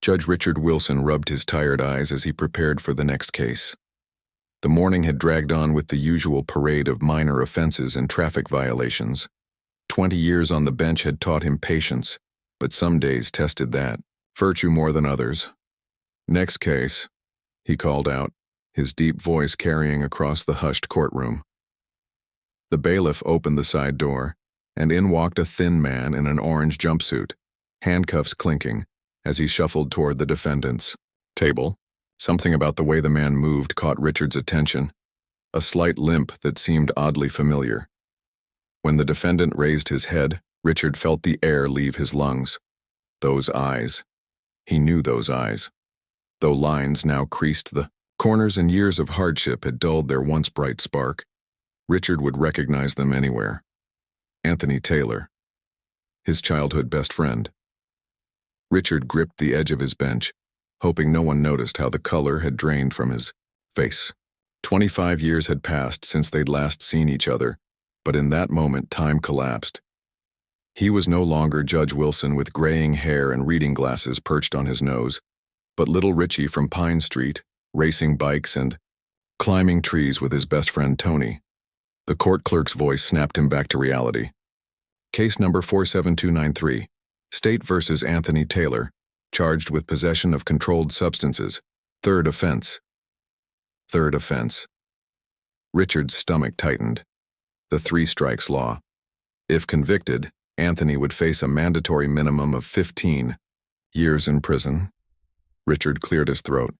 Judge Richard Wilson rubbed his tired eyes as he prepared for the next case. The morning had dragged on with the usual parade of minor offenses and traffic violations. 20 years on the bench had taught him patience, but some days tested that virtue more than others. "Next case," he called out, his deep voice carrying across the hushed courtroom. The bailiff opened the side door, and in walked a thin man in an orange jumpsuit, handcuffs clinking, as he shuffled toward the defendant's table. Something about the way the man moved caught Richard's attention, a slight limp that seemed oddly familiar. When the defendant raised his head, Richard felt the air leave his lungs. Those eyes. He knew those eyes. Though lines now creased the corners and years of hardship had dulled their once bright spark, Richard would recognize them anywhere. Anthony Taylor, his childhood best friend. Richard gripped the edge of his bench, hoping no one noticed how the color had drained from his face. 25 years had passed since they'd last seen each other, but in that moment time collapsed. He was no longer Judge Wilson with graying hair and reading glasses perched on his nose, but little Richie from Pine Street, racing bikes and climbing trees with his best friend Tony. The court clerk's voice snapped him back to reality. Case number 47293, State versus Anthony Taylor, charged with possession of controlled substances. Third offense. Third offense. Richard's stomach tightened. The three strikes law. If convicted, Anthony would face a mandatory minimum of 15 years in prison. Richard cleared his throat.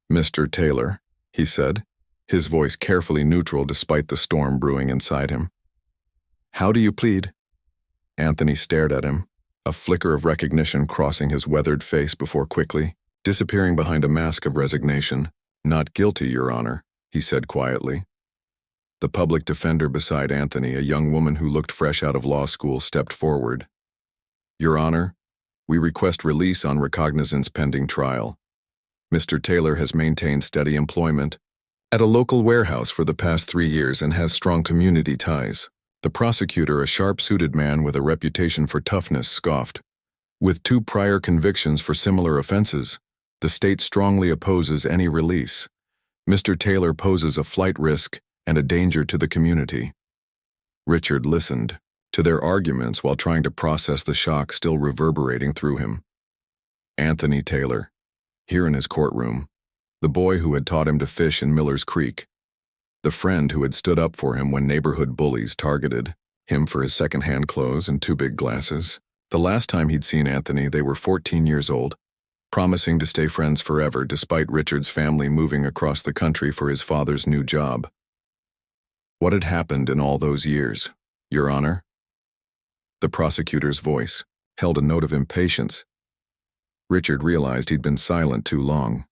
"Mr. Taylor," he said, his voice carefully neutral despite the storm brewing inside him. "How do you plead?" Anthony stared at him, a flicker of recognition crossing his weathered face before quickly disappearing behind a mask of resignation. "Not guilty, Your Honor," he said quietly. The public defender beside Anthony, a young woman who looked fresh out of law school, stepped forward. "Your Honor, we request release on recognizance pending trial. Mr. Taylor has maintained steady employment at a local warehouse for the past 3 years and has strong community ties." The prosecutor, a sharp-suited man with a reputation for toughness, scoffed. "With 2 prior convictions for similar offenses, the state strongly opposes any release. Mr. Taylor poses a flight risk and a danger to the community." Richard listened to their arguments while trying to process the shock still reverberating through him. Anthony Taylor, here in his courtroom, the boy who had taught him to fish in Miller's Creek, the friend who had stood up for him when neighborhood bullies targeted him for his second-hand clothes and 2 big glasses. The last time he'd seen Anthony, they were 14 years old, promising to stay friends forever despite Richard's family moving across the country for his father's new job. "What had happened in all those years, Your Honor?" The prosecutor's voice held a note of impatience. Richard realized he'd been silent too long.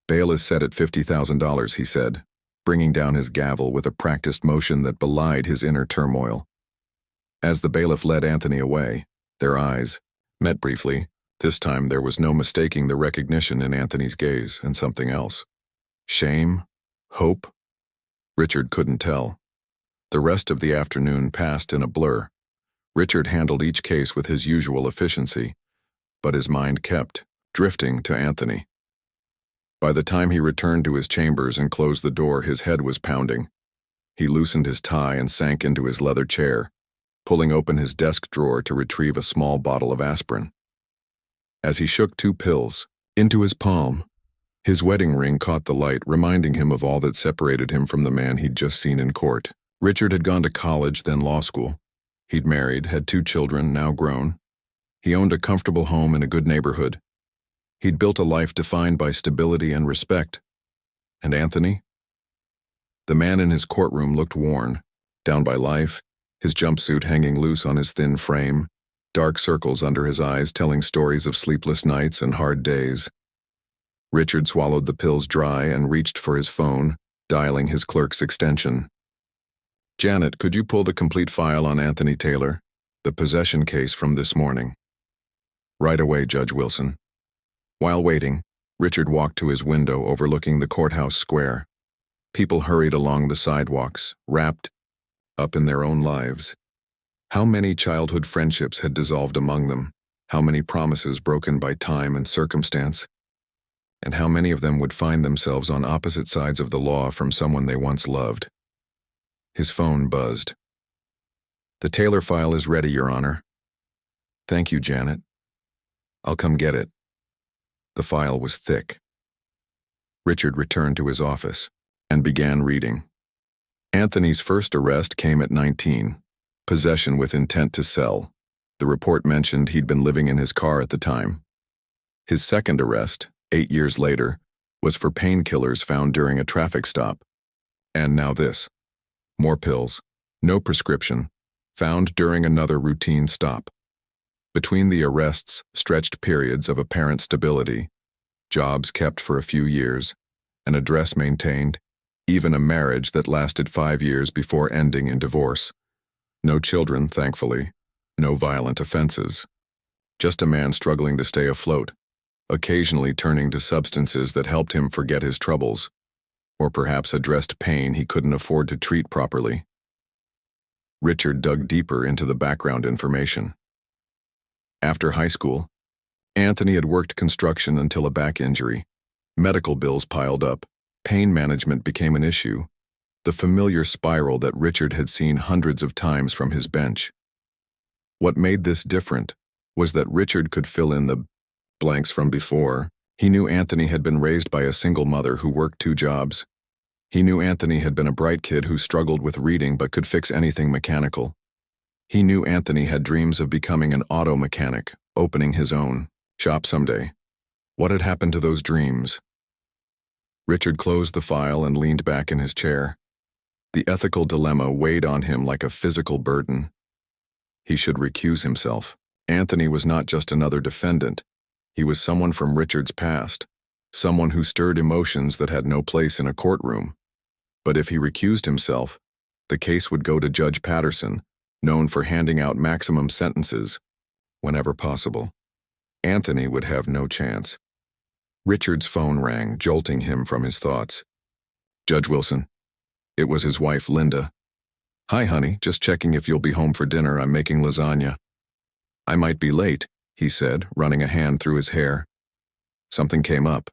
"Bail is set at $50,000, he said, bringing down his gavel with a practiced motion that belied his inner turmoil. As the bailiff led Anthony away, their eyes met briefly. This time there was no mistaking the recognition in Anthony's gaze and something else. Shame? Hope? Richard couldn't tell. The rest of the afternoon passed in a blur. Richard handled each case with his usual efficiency, but his mind kept drifting to Anthony. By the time he returned to his chambers and closed the door, his head was pounding. He loosened his tie and sank into his leather chair, pulling open his desk drawer to retrieve a small bottle of aspirin. As he shook 2 pills into his palm, his wedding ring caught the light, reminding him of all that separated him from the man he'd just seen in court. Richard had gone to college, then law school. He'd married, had 2 children, now grown. He owned a comfortable home in a good neighborhood. He'd built a life defined by stability and respect. And Anthony? The man in his courtroom looked worn, down by life, his jumpsuit hanging loose on his thin frame, dark circles under his eyes telling stories of sleepless nights and hard days. Richard swallowed the pills dry and reached for his phone, dialing his clerk's extension. "Janet, could you pull the complete file on Anthony Taylor, the possession case from this morning?" "Right away, Judge Wilson." While waiting, Richard walked to his window overlooking the courthouse square. People hurried along the sidewalks, wrapped up in their own lives. How many childhood friendships had dissolved among them? How many promises broken by time and circumstance? And how many of them would find themselves on opposite sides of the law from someone they once loved? His phone buzzed. "The Taylor file is ready, Your Honor." "Thank you, Janet. I'll come get it." The file was thick. Richard returned to his office and began reading. Anthony's first arrest came at 19, possession with intent to sell. The report mentioned he'd been living in his car at the time. His second arrest, 8 years later, was for painkillers found during a traffic stop. And now this. More pills, no prescription, found during another routine stop. Between the arrests stretched periods of apparent stability, jobs kept for a few years, an address maintained, even a marriage that lasted 5 years before ending in divorce. No children, thankfully, no violent offenses. Just a man struggling to stay afloat, occasionally turning to substances that helped him forget his troubles, or perhaps addressed pain he couldn't afford to treat properly. Richard dug deeper into the background information. After high school, Anthony had worked construction until a back injury. Medical bills piled up. Pain management became an issue, the familiar spiral that Richard had seen hundreds of times from his bench. What made this different was that Richard could fill in the blanks from before. He knew Anthony had been raised by a single mother who worked 2 jobs. He knew Anthony had been a bright kid who struggled with reading but could fix anything mechanical. He knew Anthony had dreams of becoming an auto mechanic, opening his own shop someday. What had happened to those dreams? Richard closed the file and leaned back in his chair. The ethical dilemma weighed on him like a physical burden. He should recuse himself. Anthony was not just another defendant. He was someone from Richard's past, someone who stirred emotions that had no place in a courtroom. But if he recused himself, the case would go to Judge Patterson, known for handing out maximum sentences whenever possible. Anthony would have no chance. Richard's phone rang, jolting him from his thoughts. "Judge Wilson." It was his wife, Linda. "Hi, honey, just checking if you'll be home for dinner. I'm making lasagna." "I might be late," he said, running a hand through his hair. "Something came up."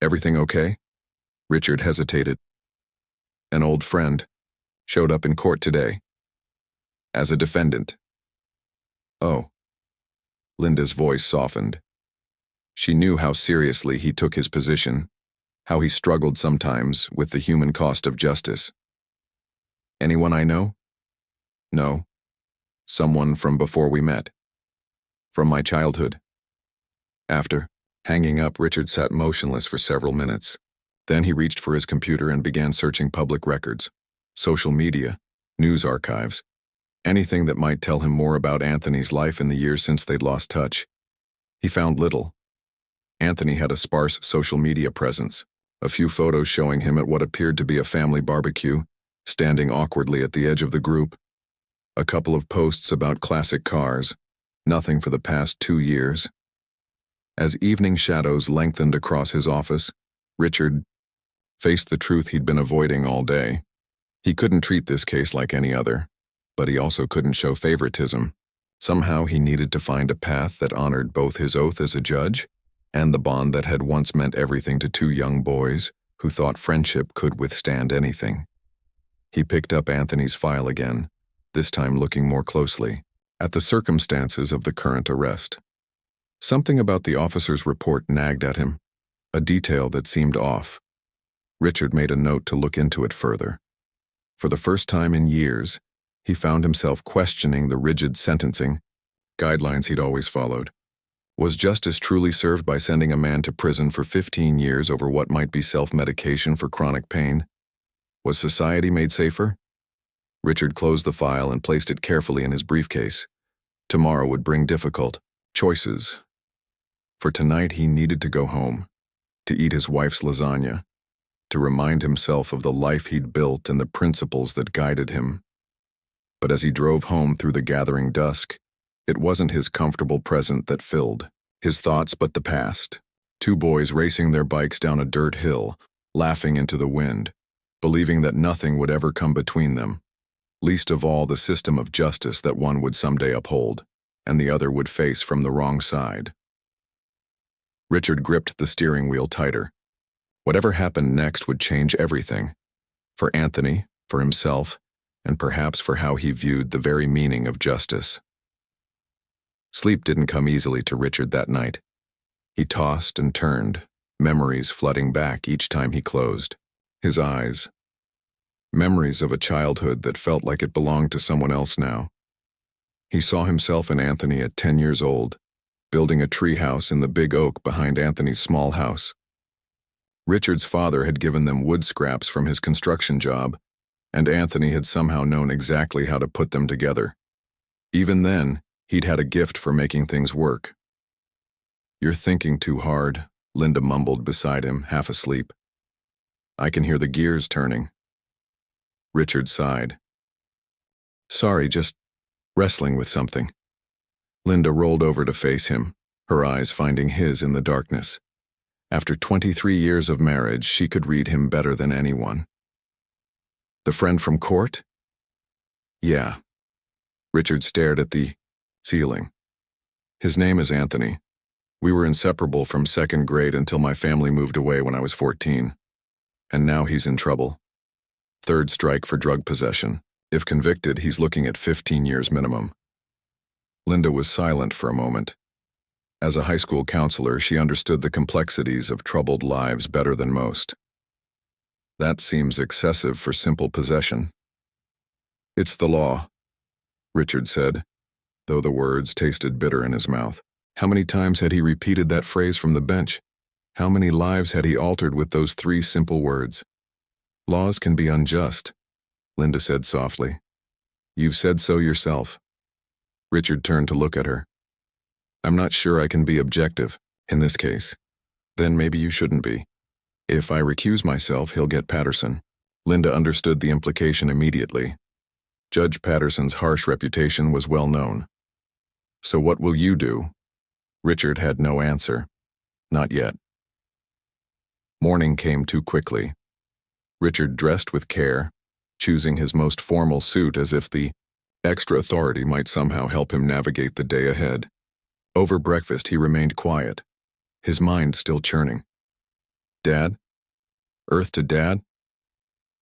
"Everything okay?" Richard hesitated. "An old friend showed up in court today. As a defendant." "Oh." Linda's voice softened. She knew how seriously he took his position, how he struggled sometimes with the human cost of justice. "Anyone I know?" "No. Someone from before we met. From my childhood." After hanging up, Richard sat motionless for several minutes. Then he reached for his computer and began searching public records, social media, news archives, anything that might tell him more about Anthony's life in the years since they'd lost touch. He found little. Anthony had a sparse social media presence, a few photos showing him at what appeared to be a family barbecue, standing awkwardly at the edge of the group. A couple of posts about classic cars, nothing for the past 2 years. As evening shadows lengthened across his office, Richard faced the truth he'd been avoiding all day. He couldn't treat this case like any other, but he also couldn't show favoritism. Somehow he needed to find a path that honored both his oath as a judge and the bond that had once meant everything to 2 young boys who thought friendship could withstand anything. He picked up Anthony's file again, this time looking more closely at the circumstances of the current arrest. Something about the officer's report nagged at him, a detail that seemed off. Richard made a note to look into it further. For the first time in years, he found himself questioning the rigid sentencing guidelines he'd always followed. Was justice truly served by sending a man to prison for 15 years over what might be self-medication for chronic pain? Was society made safer? Richard closed the file and placed it carefully in his briefcase. Tomorrow would bring difficult choices. For tonight he needed to go home, to eat his wife's lasagna, to remind himself of the life he'd built and the principles that guided him. But as he drove home through the gathering dusk, it wasn't his comfortable present that filled his thoughts but the past. 2 boys racing their bikes down a dirt hill, laughing into the wind, believing that nothing would ever come between them, least of all the system of justice that one would someday uphold. and the other would face from the wrong side. Richard gripped the steering wheel tighter. Whatever happened next would change everything. For Anthony, for himself, and perhaps for how he viewed the very meaning of justice. Sleep didn't come easily to Richard that night. He tossed and turned, memories flooding back each time he closed his eyes. Memories of a childhood that felt like it belonged to someone else now. He saw himself and Anthony at 10 years old, building a treehouse in the big oak behind Anthony's small house. Richard's father had given them wood scraps from his construction job, and Anthony had somehow known exactly how to put them together. Even then, he'd had a gift for making things work. "You're thinking too hard," Linda mumbled beside him, half asleep. "I can hear the gears turning." Richard sighed. "Sorry, just wrestling with something." Linda rolled over to face him, her eyes finding his in the darkness. After 23 years of marriage, she could read him better than anyone. "The friend from court?" "Yeah." Richard stared at the ceiling. "His name is Anthony. We were inseparable from second grade until my family moved away when I was 14. And now he's in trouble. Third strike for drug possession. If convicted, he's looking at 15 years minimum." Linda was silent for a moment. As a high school counselor, she understood the complexities of troubled lives better than most. "That seems excessive for simple possession." "It's the law," Richard said, though the words tasted bitter in his mouth. How many times had he repeated that phrase from the bench? How many lives had he altered with those 3 simple words? "Laws can be unjust," Linda said softly. "You've said so yourself." Richard turned to look at her. "I'm not sure I can be objective in this case." "Then maybe you shouldn't be. If I recuse myself, he'll get Patterson." Linda understood the implication immediately. Judge Patterson's harsh reputation was well known. "So what will you do?" Richard had no answer. Not yet. Morning came too quickly. Richard dressed with care, choosing his most formal suit as if the extra authority might somehow help him navigate the day ahead. Over breakfast, he remained quiet, his mind still churning. "Dad? Earth to Dad?"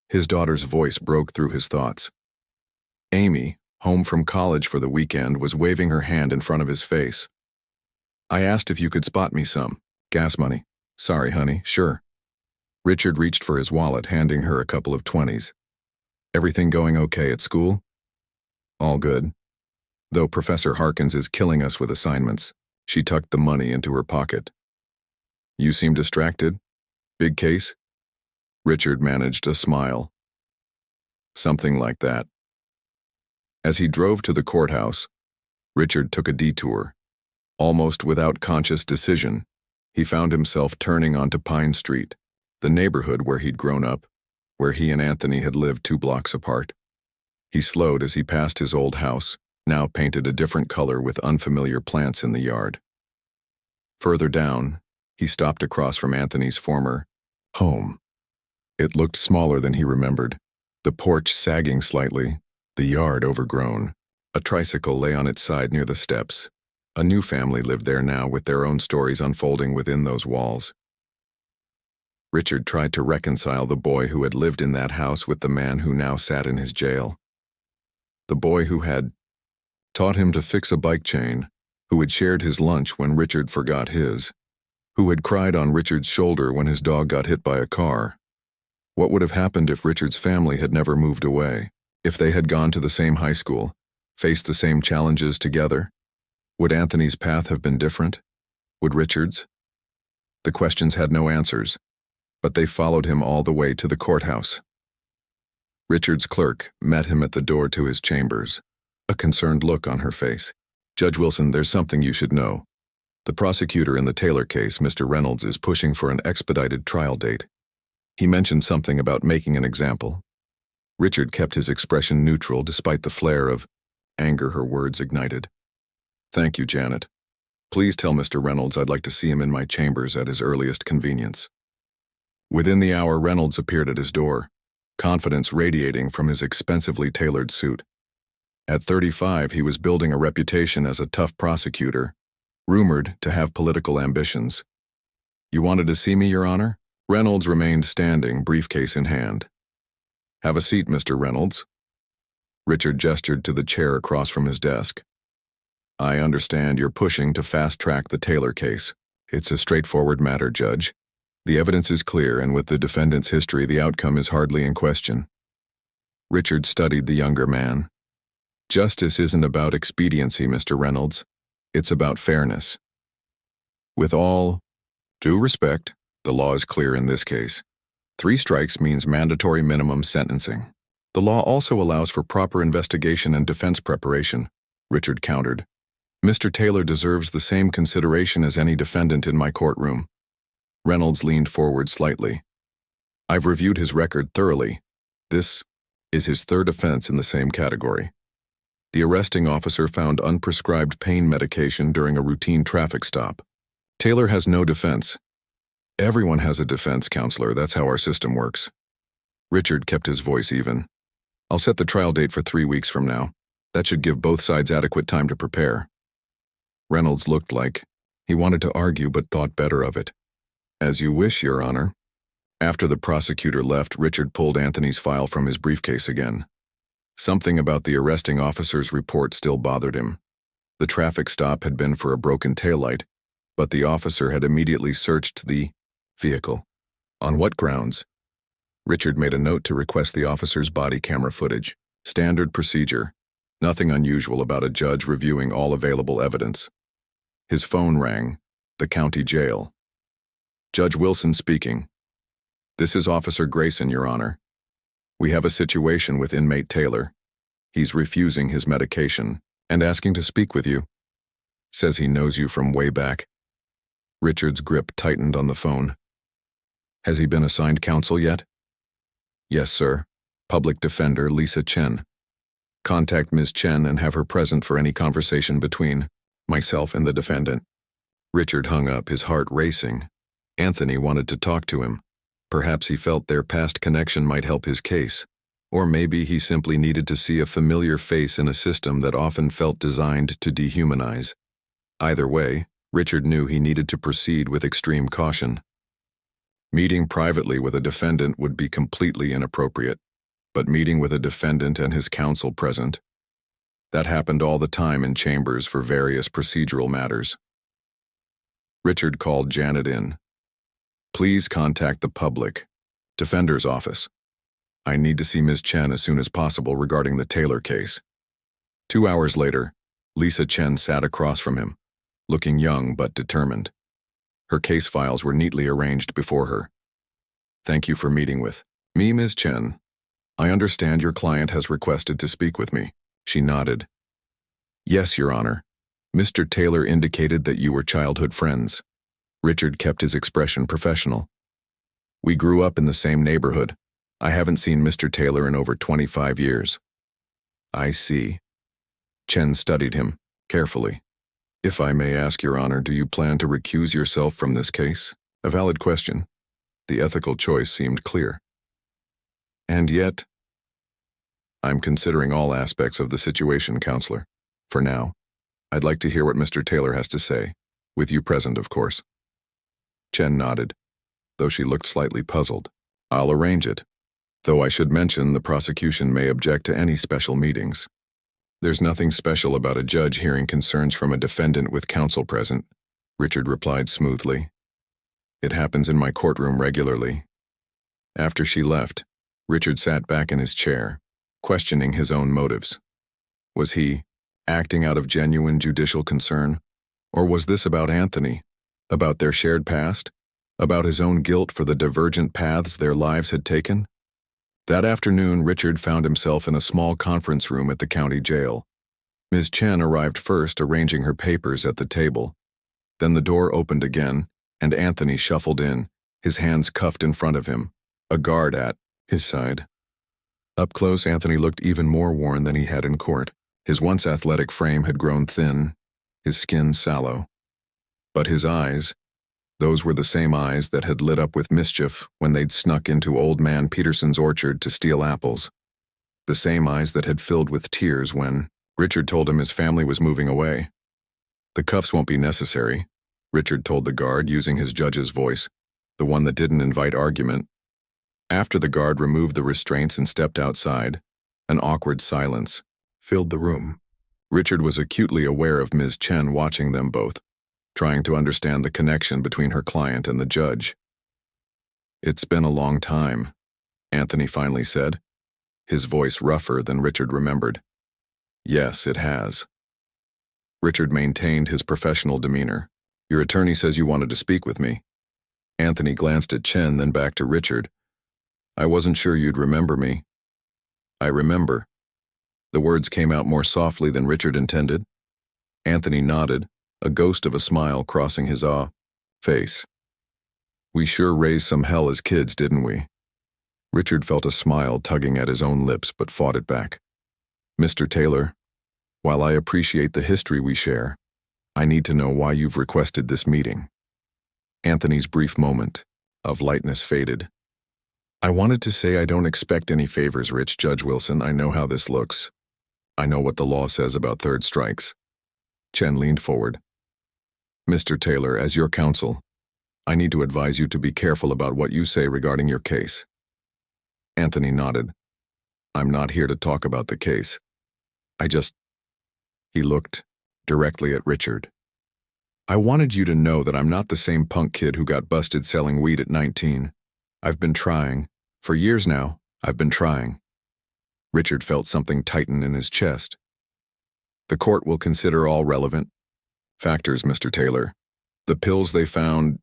His daughter's voice broke through his thoughts. Amy, home from college for the weekend, was waving her hand in front of his face. "I asked if you could spot me some gas money." "Sorry, honey, sure." Richard reached for his wallet, handing her a couple of 20s. "Everything going okay at school?" "All good. Though Professor Harkins is killing us with assignments." She tucked the money into her pocket. "You seem distracted. Big case?" Richard managed a smile. "Something like that." As he drove to the courthouse, Richard took a detour. Almost without conscious decision, he found himself turning onto Pine Street, the neighborhood where he'd grown up, where he and Anthony had lived 2 blocks apart. He slowed as he passed his old house, now painted a different color with unfamiliar plants in the yard. Further down, he stopped across from Anthony's former home. It looked smaller than he remembered, the porch sagging slightly, the yard overgrown. A tricycle lay on its side near the steps. A new family lived there now, with their own stories unfolding within those walls. Richard tried to reconcile the boy who had lived in that house with the man who now sat in his jail. The boy who had taught him to fix a bike chain, who had shared his lunch when Richard forgot his, who had cried on Richard's shoulder when his dog got hit by a car. What would have happened if Richard's family had never moved away? If they had gone to the same high school, faced the same challenges together? Would Anthony's path have been different? Would Richard's? The questions had no answers, but they followed him all the way to the courthouse. Richard's clerk met him at the door to his chambers, a concerned look on her face. "Judge Wilson, there's something you should know. The prosecutor in the Taylor case, Mr. Reynolds, is pushing for an expedited trial date. He mentioned something about making an example." Richard kept his expression neutral despite the flare of anger her words ignited. "Thank you, Janet. Please tell Mr. Reynolds I'd like to see him in my chambers at his earliest convenience." Within the hour, Reynolds appeared at his door, confidence radiating from his expensively tailored suit. At 35, he was building a reputation as a tough prosecutor, rumored to have political ambitions. "You wanted to see me, Your Honor?" Reynolds remained standing, briefcase in hand. "Have a seat, Mr. Reynolds." Richard gestured to the chair across from his desk. "I understand you're pushing to fast-track the Taylor case. It's a straightforward matter, Judge. The evidence is clear, and with the defendant's history, the outcome is hardly in question." Richard studied the younger man. "Justice isn't about expediency, Mr. Reynolds. It's about fairness. With all due respect, the law is clear in this case. 3 strikes means mandatory minimum sentencing. The law also allows for proper investigation and defense preparation," Richard countered. "Mr. Taylor deserves the same consideration as any defendant in my courtroom." Reynolds leaned forward slightly. "I've reviewed his record thoroughly. This is his 3rd offense in the same category. The arresting officer found unprescribed pain medication during a routine traffic stop. Taylor has no defense." "Everyone has a defense, counselor. That's how our system works." Richard kept his voice even. "I'll set the trial date for 3 weeks from now. That should give both sides adequate time to prepare." Reynolds looked like he wanted to argue but thought better of it. "As you wish, Your Honor." After the prosecutor left, Richard pulled Anthony's file from his briefcase again. Something about the arresting officer's report still bothered him. The traffic stop had been for a broken taillight, but the officer had immediately searched the vehicle. On what grounds? Richard made a note to request the officer's body camera footage. Standard procedure. Nothing unusual about a judge reviewing all available evidence. His phone rang. The county jail. "Judge Wilson speaking. This is Officer Grayson, Your Honor. We have a situation with inmate Taylor. He's refusing his medication and asking to speak with you. Says he knows you from way back." Richard's grip tightened on the phone. "Has he been assigned counsel yet?" "Yes, sir. Public Defender Lisa Chen. Contact Ms. Chen and have her present for any conversation between myself and the defendant." Richard hung up, his heart racing. Anthony wanted to talk to him. Perhaps he felt their past connection might help his case. Or maybe he simply needed to see a familiar face in a system that often felt designed to dehumanize. Either way, Richard knew he needed to proceed with extreme caution. Meeting privately with a defendant would be completely inappropriate, but meeting with a defendant and his counsel present, that happened all the time in chambers for various procedural matters. Richard called Janet in. "Please contact the public defender's office. I need to see Ms. Chen as soon as possible regarding the Taylor case." 2 hours later, Lisa Chen sat across from him, looking young but determined. Her case files were neatly arranged before her. "Thank you for meeting with me, Ms. Chen. I understand your client has requested to speak with me." She nodded. "Yes, Your Honor. Mr. Taylor indicated that you were childhood friends." Richard kept his expression professional. "We grew up in the same neighborhood. I haven't seen Mr. Taylor in over 25 years." "I see." Chen studied him carefully. "If I may ask, Your Honor, do you plan to recuse yourself from this case?" A valid question. The ethical choice seemed clear. "And yet, I'm considering all aspects of the situation, Counselor. For now, I'd like to hear what Mr. Taylor has to say, with you present, of course." Chen nodded, though she looked slightly puzzled. "I'll arrange it. Though I should mention the prosecution may object to any special meetings. There's nothing special about a judge hearing concerns from a defendant with counsel present," Richard replied smoothly. "It happens in my courtroom regularly." After she left, Richard sat back in his chair, questioning his own motives. Was he acting out of genuine judicial concern? Or was this about Anthony? About their shared past? About his own guilt for the divergent paths their lives had taken? That afternoon, Richard found himself in a small conference room at the county jail. Ms. Chen arrived first, arranging her papers at the table. Then the door opened again, and Anthony shuffled in, his hands cuffed in front of him, a guard at his side. Up close, Anthony looked even more worn than he had in court. His once athletic frame had grown thin, his skin sallow. But his eyes, those were the same eyes that had lit up with mischief when they'd snuck into Old Man Peterson's orchard to steal apples. The same eyes that had filled with tears when, Richard told him his family was moving away. The cuffs won't be necessary, Richard told the guard using his judge's voice, the one that didn't invite argument. After the guard removed the restraints and stepped outside, an awkward silence filled the room. Richard was acutely aware of Ms. Chen watching them both, trying to understand the connection between her client and the judge. "It's been a long time," Anthony finally said, his voice rougher than Richard remembered. "Yes, it has." Richard maintained his professional demeanor. "Your attorney says you wanted to speak with me." Anthony glanced at Chen, then back to Richard. "I wasn't sure you'd remember me." "I remember." The words came out more softly than Richard intended. Anthony nodded, a ghost of a smile crossing his face. "We sure raised some hell as kids, didn't we?" Richard felt a smile tugging at his own lips but fought it back. "Mr. Taylor, while I appreciate the history we share, I need to know why you've requested this meeting." Anthony's brief moment of lightness faded. "I wanted to say I don't expect any favors, Judge Wilson. I know how this looks. I know what the law says about third strikes." Chen leaned forward. "Mr. Taylor, as your counsel, I need to advise you to be careful about what you say regarding your case." Anthony nodded. "I'm not here to talk about the case. He looked directly at Richard. "I wanted you to know that I'm not the same punk kid who got busted selling weed at 19. I've been trying. For years now, I've been trying." Richard felt something tighten in his chest. "The court will consider all relevant factors, Mr. Taylor. The pills they found,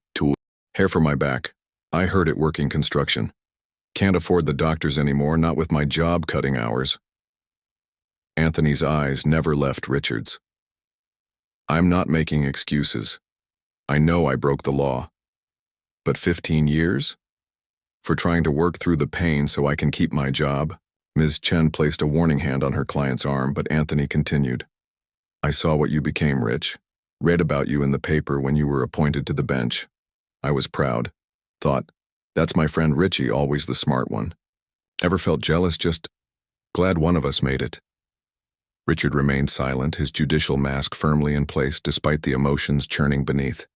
hair for my back. I heard it working construction. Can't afford the doctors anymore, not with my job cutting hours." Anthony's eyes never left Richard's. "I'm not making excuses. I know I broke the law. But 15 years? For trying to work through the pain so I can keep my job?" Ms. Chen placed a warning hand on her client's arm, but Anthony continued. "I saw what you became, Rich. Read about you in the paper when you were appointed to the bench. I was proud. Thought, that's my friend Richie, always the smart one. Never felt jealous, just glad one of us made it." Richard remained silent, his judicial mask firmly in place despite the emotions churning beneath.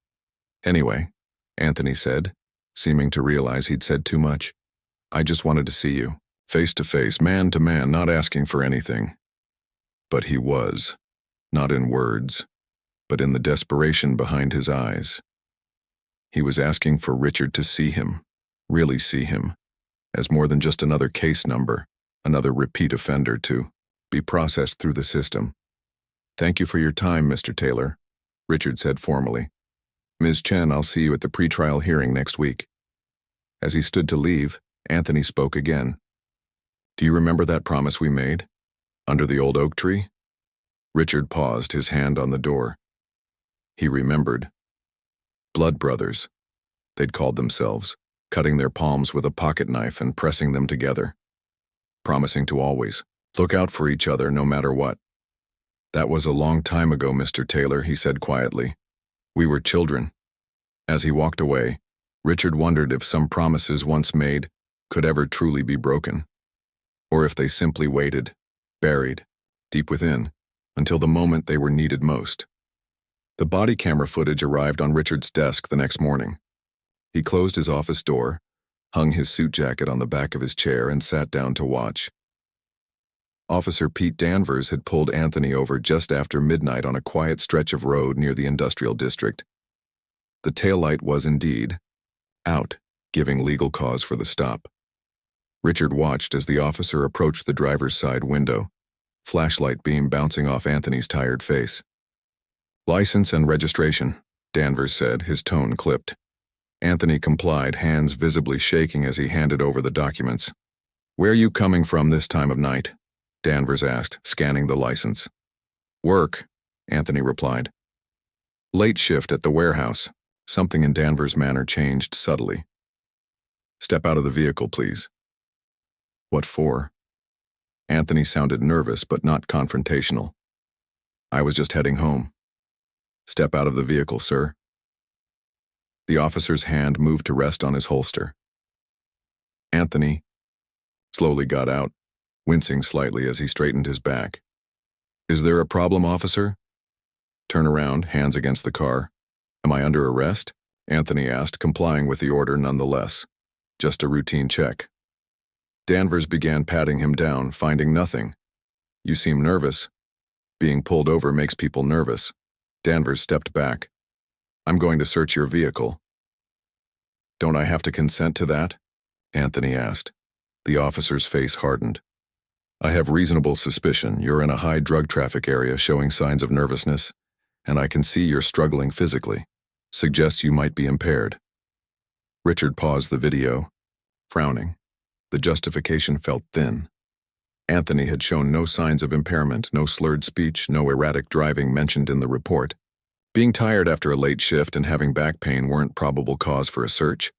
"Anyway," Anthony said, seeming to realize he'd said too much, "I just wanted to see you, face to face, man to man, not asking for anything." But he was, not in words, but in the desperation behind his eyes. He was asking for Richard to see him, really see him, as more than just another case number, another repeat offender to be processed through the system. "Thank you for your time, Mr. Taylor," Richard said formally. "Ms. Chen, I'll see you at the pretrial hearing next week." As he stood to leave, Anthony spoke again. "Do you remember that promise we made? Under the old oak tree?" Richard paused, his hand on the door. He remembered. Blood brothers, they'd called themselves, cutting their palms with a pocket knife and pressing them together, promising to always look out for each other no matter what. "That was a long time ago, Mr. Taylor," he said quietly. "We were children." As he walked away, Richard wondered if some promises once made could ever truly be broken, or if they simply waited, buried, deep within, until the moment they were needed most. The body camera footage arrived on Richard's desk the next morning. He closed his office door, hung his suit jacket on the back of his chair, and sat down to watch. Officer Pete Danvers had pulled Anthony over just after midnight on a quiet stretch of road near the industrial district. The taillight was indeed out, giving legal cause for the stop. Richard watched as the officer approached the driver's side window, flashlight beam bouncing off Anthony's tired face. "License and registration," Danvers said, his tone clipped. Anthony complied, hands visibly shaking as he handed over the documents. "Where are you coming from this time of night?" Danvers asked, scanning the license. "Work," Anthony replied. "Late shift at the warehouse." Something in Danvers' manner changed subtly. "Step out of the vehicle, please." "What for?" Anthony sounded nervous but not confrontational. "I was just heading home." "Step out of the vehicle, sir." The officer's hand moved to rest on his holster. Anthony slowly got out, wincing slightly as he straightened his back. Is there a problem, officer? Turn around, hands against the car. Am I under arrest? Anthony asked, complying with the order nonetheless. Just a routine check. Danvers began patting him down, finding nothing. You seem nervous. Being pulled over makes people nervous. Danvers stepped back. I'm going to search your vehicle. Don't I have to consent to that? Anthony asked. The officer's face hardened. I have reasonable suspicion you're in a high drug traffic area showing signs of nervousness, and I can see you're struggling physically. Suggests you might be impaired. Richard paused the video, frowning. The justification felt thin. Anthony had shown no signs of impairment, no slurred speech, no erratic driving mentioned in the report. Being tired after a late shift and having back pain weren't probable cause for a search.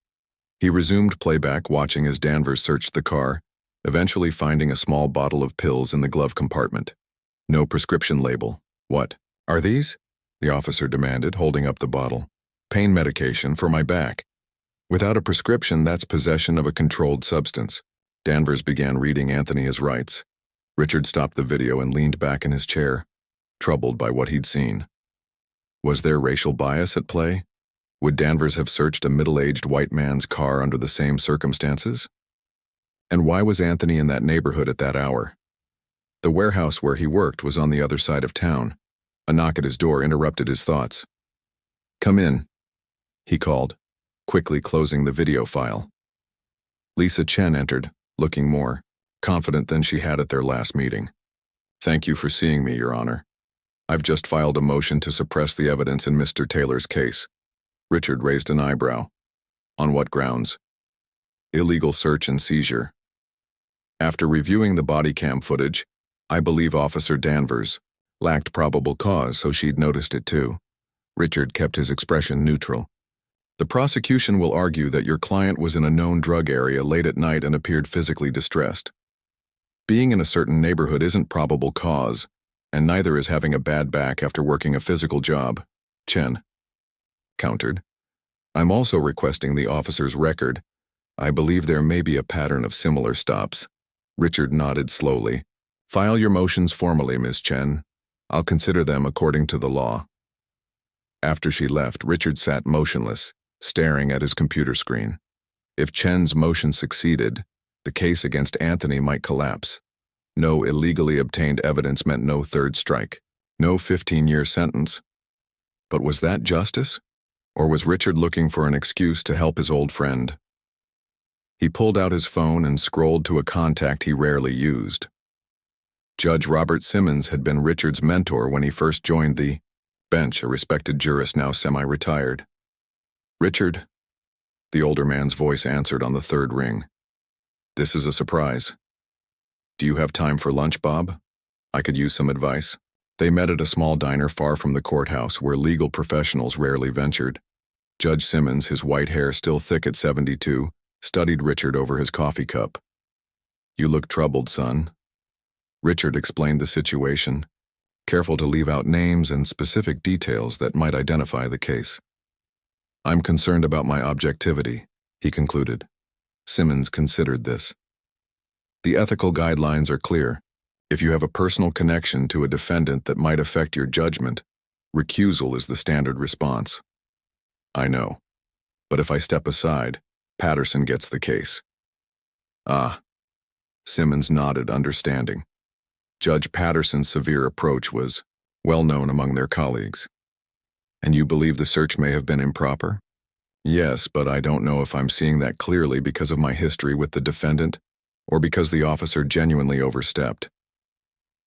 He resumed playback, watching as Danvers searched the car, eventually finding a small bottle of pills in the glove compartment. No prescription label. What are these? The officer demanded, holding up the bottle. Pain medication for my back. Without a prescription, that's possession of a controlled substance. Danvers began reading Anthony his rights. Richard stopped the video and leaned back in his chair, troubled by what he'd seen. Was there racial bias at play? Would Danvers have searched a middle-aged white man's car under the same circumstances? And why was Anthony in that neighborhood at that hour? The warehouse where he worked was on the other side of town. A knock at his door interrupted his thoughts. Come in, he called, quickly closing the video file. Lisa Chen entered, looking more confident than she had at their last meeting. Thank you for seeing me, Your Honor. I've just filed a motion to suppress the evidence in Mr. Taylor's case. Richard raised an eyebrow. On what grounds? Illegal search and seizure. After reviewing the body cam footage, I believe Officer Danvers lacked probable cause, so she'd noticed it too. Richard kept his expression neutral. The prosecution will argue that your client was in a known drug area late at night and appeared physically distressed. Being in a certain neighborhood isn't probable cause, and neither is having a bad back after working a physical job, Chen countered. I'm also requesting the officer's record. I believe there may be a pattern of similar stops. Richard nodded slowly. File your motions formally, Ms. Chen. I'll consider them according to the law. After she left, Richard sat motionless, staring at his computer screen. If Chen's motion succeeded, the case against Anthony might collapse. No illegally obtained evidence meant no third strike, no 15-year sentence. But was that justice? Or was Richard looking for an excuse to help his old friend? He pulled out his phone and scrolled to a contact he rarely used. Judge Robert Simmons had been Richard's mentor when he first joined the bench, a respected jurist now semi-retired. Richard, the older man's voice answered on the third ring. This is a surprise. Do you have time for lunch, Bob? I could use some advice. They met at a small diner far from the courthouse where legal professionals rarely ventured. Judge Simmons, his white hair still thick at 72, studied Richard over his coffee cup. You look troubled, son. Richard explained the situation, careful to leave out names and specific details that might identify the case. I'm concerned about my objectivity, he concluded. Simmons considered this. The ethical guidelines are clear. If you have a personal connection to a defendant that might affect your judgment, recusal is the standard response. I know. But if I step aside, Patterson gets the case. Ah. Simmons nodded, understanding. Judge Patterson's severe approach was well known among their colleagues. And you believe the search may have been improper? Yes, but I don't know if I'm seeing that clearly because of my history with the defendant or because the officer genuinely overstepped.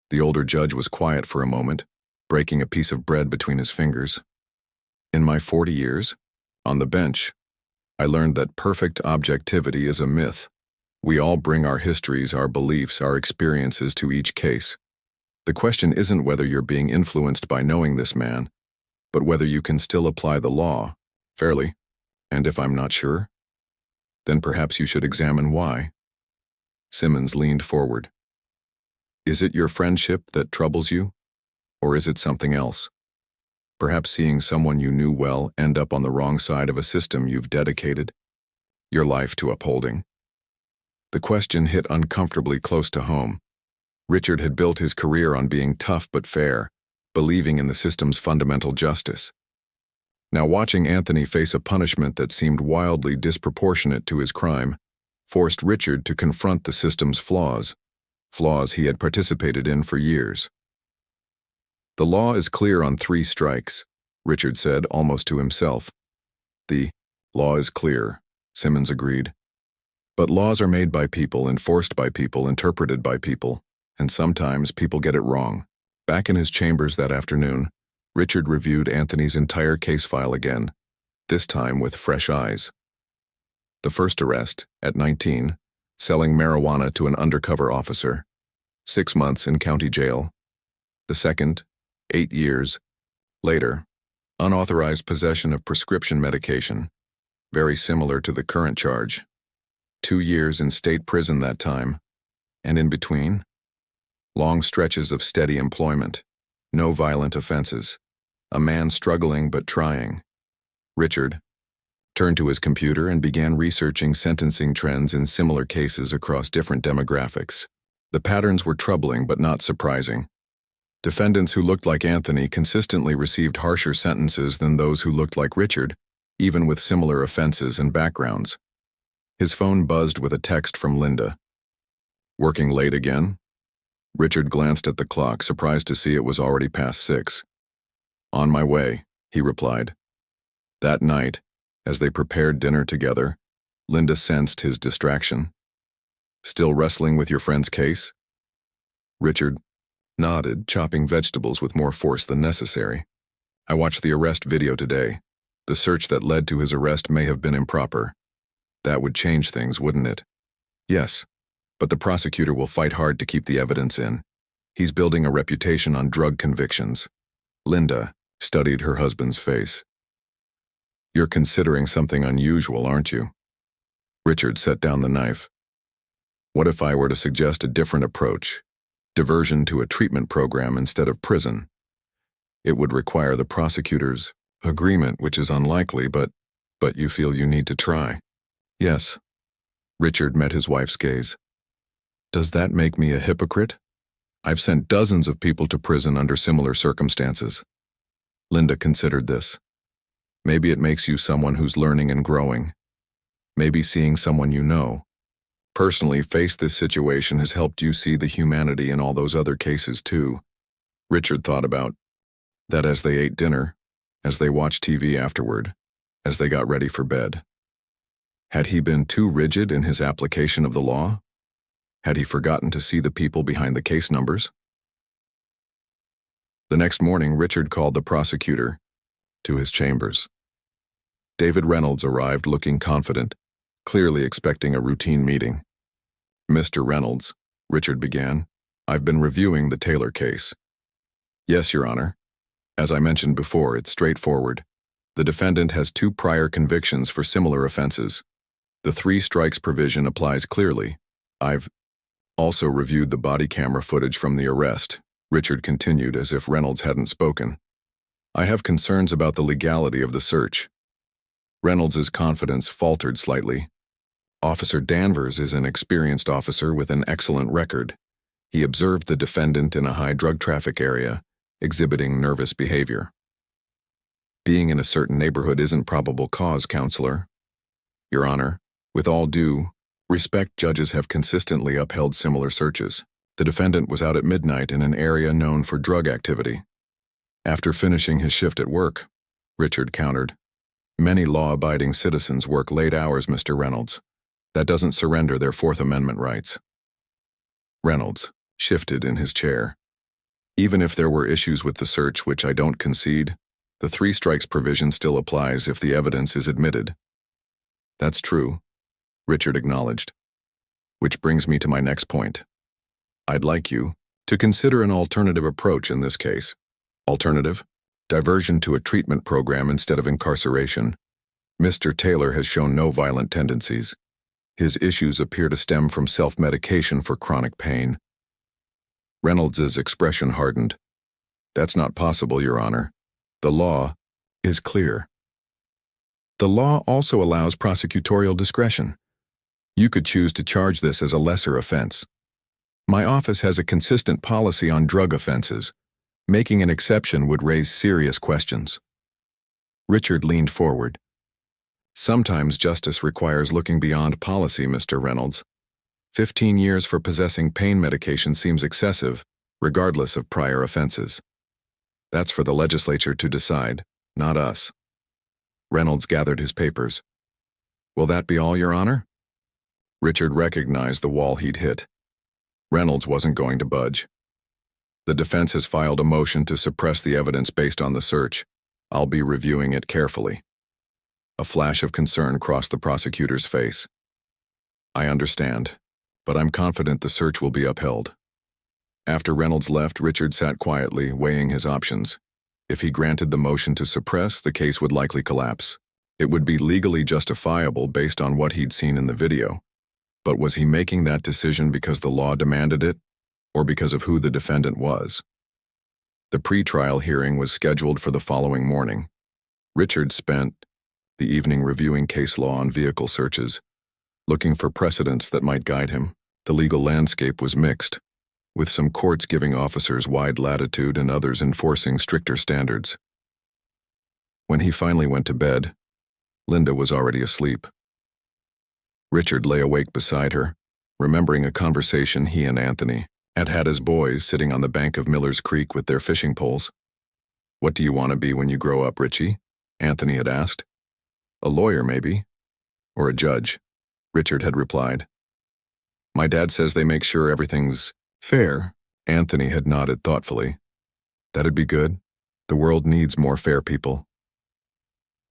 The older judge was quiet for a moment, breaking a piece of bread between his fingers. In my 40 years, on the bench, I learned that perfect objectivity is a myth. We all bring our histories, our beliefs, our experiences to each case. The question isn't whether you're being influenced by knowing this man, but whether you can still apply the law fairly. And if I'm not sure, then perhaps you should examine why. Simmons leaned forward. Is it your friendship that troubles you? Or is it something else? Perhaps seeing someone you knew well end up on the wrong side of a system you've dedicated your life to upholding. The question hit uncomfortably close to home. Richard had built his career on being tough but fair, believing in the system's fundamental justice. Now watching Anthony face a punishment that seemed wildly disproportionate to his crime forced Richard to confront the system's flaws he had participated in for years. "The law is clear on 3 strikes," Richard said almost to himself. "The law is clear," Simmons agreed. "But laws are made by people, enforced by people, interpreted by people, and sometimes people get it wrong." Back in his chambers that afternoon, Richard reviewed Anthony's entire case file again, this time with fresh eyes. The first arrest, at 19, selling marijuana to an undercover officer, 6 months in county jail. The second, 8 years. Later, unauthorized possession of prescription medication, very similar to the current charge. 2 years in state prison that time. And in between, long stretches of steady employment, no violent offenses, a man struggling but trying. Richard turned to his computer and began researching sentencing trends in similar cases across different demographics. The patterns were troubling but not surprising. Defendants who looked like Anthony consistently received harsher sentences than those who looked like Richard, even with similar offenses and backgrounds. His phone buzzed with a text from Linda. "Working late again?" Richard glanced at the clock, surprised to see it was already past 6. "On my way," he replied. That night, as they prepared dinner together, Linda sensed his distraction. "Still wrestling with your friend's case?" Richard nodded, chopping vegetables with more force than necessary. "I watched the arrest video today. The search that led to his arrest may have been improper. That would change things, wouldn't it?" "Yes, but the prosecutor will fight hard to keep the evidence in. He's building a reputation on drug convictions." Linda studied her husband's face. "You're considering something unusual, aren't you?" Richard set down the knife. "What if I were to suggest a different approach? Diversion to a treatment program instead of prison. It would require the prosecutor's agreement, which is unlikely, but you feel you need to try." "Yes." Richard met his wife's gaze. "Does that make me a hypocrite? I've sent dozens of people to prison under similar circumstances." Linda considered this. "Maybe it makes you someone who's learning and growing. Maybe seeing someone you know, personally face this situation has helped you see the humanity in all those other cases too." Richard thought about that as they ate dinner, as they watched TV afterward, as they got ready for bed. Had he been too rigid in his application of the law? Had he forgotten to see the people behind the case numbers? The next morning, Richard called the prosecutor to his chambers. David Reynolds arrived looking confident, clearly expecting a routine meeting. "Mr. Reynolds," Richard began, "I've been reviewing the Taylor case." "Yes, Your Honor. As I mentioned before, it's straightforward. The defendant has 2 prior convictions for similar offenses. The 3 strikes provision applies clearly. I've also reviewed the body camera footage from the arrest," Richard continued as if Reynolds hadn't spoken. "I have concerns about the legality of the search." Reynolds' confidence faltered slightly. Officer Danvers is an experienced officer with an excellent record. He observed the defendant in a high drug traffic area, exhibiting nervous behavior. "Being in a certain neighborhood isn't probable cause, Counselor." "Your Honor, with all due respect, judges have consistently upheld similar searches. The defendant was out at midnight in an area known for drug activity." "After finishing his shift at work," Richard countered. "Many law-abiding citizens work late hours, Mr. Reynolds. That doesn't surrender their Fourth Amendment rights." Reynolds shifted in his chair. "Even if there were issues with the search, which I don't concede, the 3 strikes provision still applies if the evidence is admitted." "That's true," Richard acknowledged. "Which brings me to my next point. I'd like you to consider an alternative approach in this case." "Alternative?" "Diversion to a treatment program instead of incarceration. Mr. Taylor has shown no violent tendencies. His issues appear to stem from self-medication for chronic pain." Reynolds' expression hardened. "That's not possible, Your Honor. The law is clear." "The law also allows prosecutorial discretion. You could choose to charge this as a lesser offense." My office has a consistent policy on drug offenses. Making an exception would raise serious questions. Richard leaned forward. Sometimes justice requires looking beyond policy, Mr. Reynolds. 15 years for possessing pain medication seems excessive, regardless of prior offenses. That's for the legislature to decide, not us. Reynolds gathered his papers. Will that be all, Your Honor? Richard recognized the wall he'd hit. Reynolds wasn't going to budge. The defense has filed a motion to suppress the evidence based on the search. I'll be reviewing it carefully. A flash of concern crossed the prosecutor's face. I understand, but I'm confident the search will be upheld. After Reynolds left, Richard sat quietly, weighing his options. If he granted the motion to suppress, the case would likely collapse. It would be legally justifiable based on what he'd seen in the video. But was he making that decision because the law demanded it, or because of who the defendant was? The pre-trial hearing was scheduled for the following morning. Richard spent the evening reviewing case law on vehicle searches, looking for precedents that might guide him. The legal landscape was mixed, with some courts giving officers wide latitude and others enforcing stricter standards. When he finally went to bed, Linda was already asleep. Richard lay awake beside her, remembering a conversation he and Anthony had had as boys sitting on the bank of Miller's Creek with their fishing poles. What do you want to be when you grow up, Richie? Anthony had asked. A lawyer, maybe. Or a judge, Richard had replied. My dad says they make sure everything's fair, Anthony had nodded thoughtfully. That'd be good. The world needs more fair people.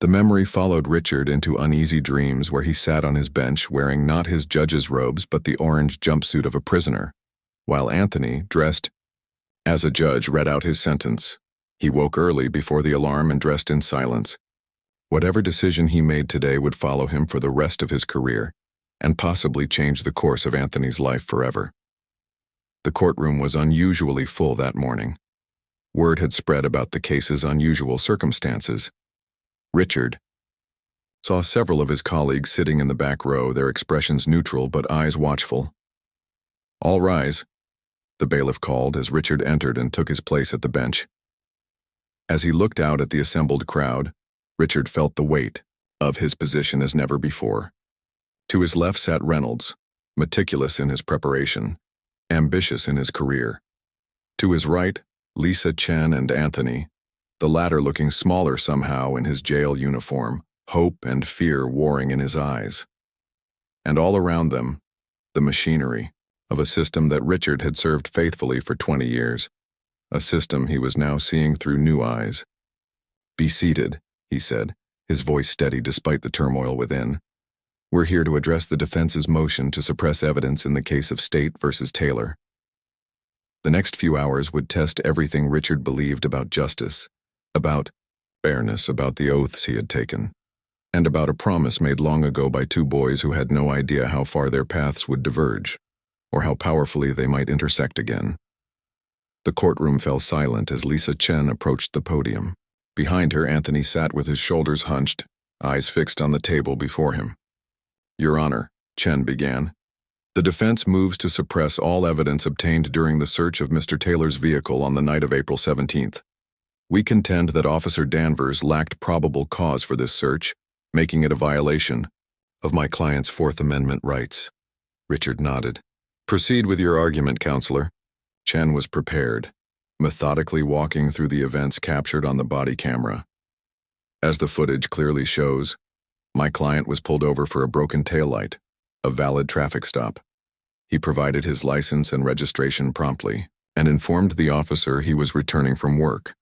The memory followed Richard into uneasy dreams where he sat on his bench wearing not his judge's robes but the orange jumpsuit of a prisoner, while Anthony, dressed as a judge, read out his sentence. He woke early before the alarm and dressed in silence. Whatever decision he made today would follow him for the rest of his career, and possibly change the course of Anthony's life forever. The courtroom was unusually full that morning. Word had spread about the case's unusual circumstances. Richard saw several of his colleagues sitting in the back row, their expressions neutral but eyes watchful. All rise, the bailiff called as Richard entered and took his place at the bench. As he looked out at the assembled crowd, Richard felt the weight of his position as never before. To his left sat Reynolds, meticulous in his preparation, ambitious in his career. To his right, Lisa, Chen, and Anthony, the latter looking smaller somehow in his jail uniform, hope and fear warring in his eyes. And all around them, the machinery of a system that Richard had served faithfully for 20 years, a system he was now seeing through new eyes. Be seated, he said, his voice steady despite the turmoil within. We're here to address the defense's motion to suppress evidence in the case of State versus Taylor. The next few hours would test everything Richard believed about justice, about fairness, about the oaths he had taken, and about a promise made long ago by two boys who had no idea how far their paths would diverge, or how powerfully they might intersect again. The courtroom fell silent as Lisa Chen approached the podium. Behind her, Anthony sat with his shoulders hunched, eyes fixed on the table before him. Your Honor, Chen began. The defense moves to suppress all evidence obtained during the search of Mr. Taylor's vehicle on the night of April 17th. We contend that Officer Danvers lacked probable cause for this search, making it a violation of my client's Fourth Amendment rights. Richard nodded. Proceed with your argument, Counselor. Chen was prepared, methodically walking through the events captured on the body camera. As the footage clearly shows, my client was pulled over for a broken taillight, a valid traffic stop. He provided his license and registration promptly and informed the officer he was returning from work.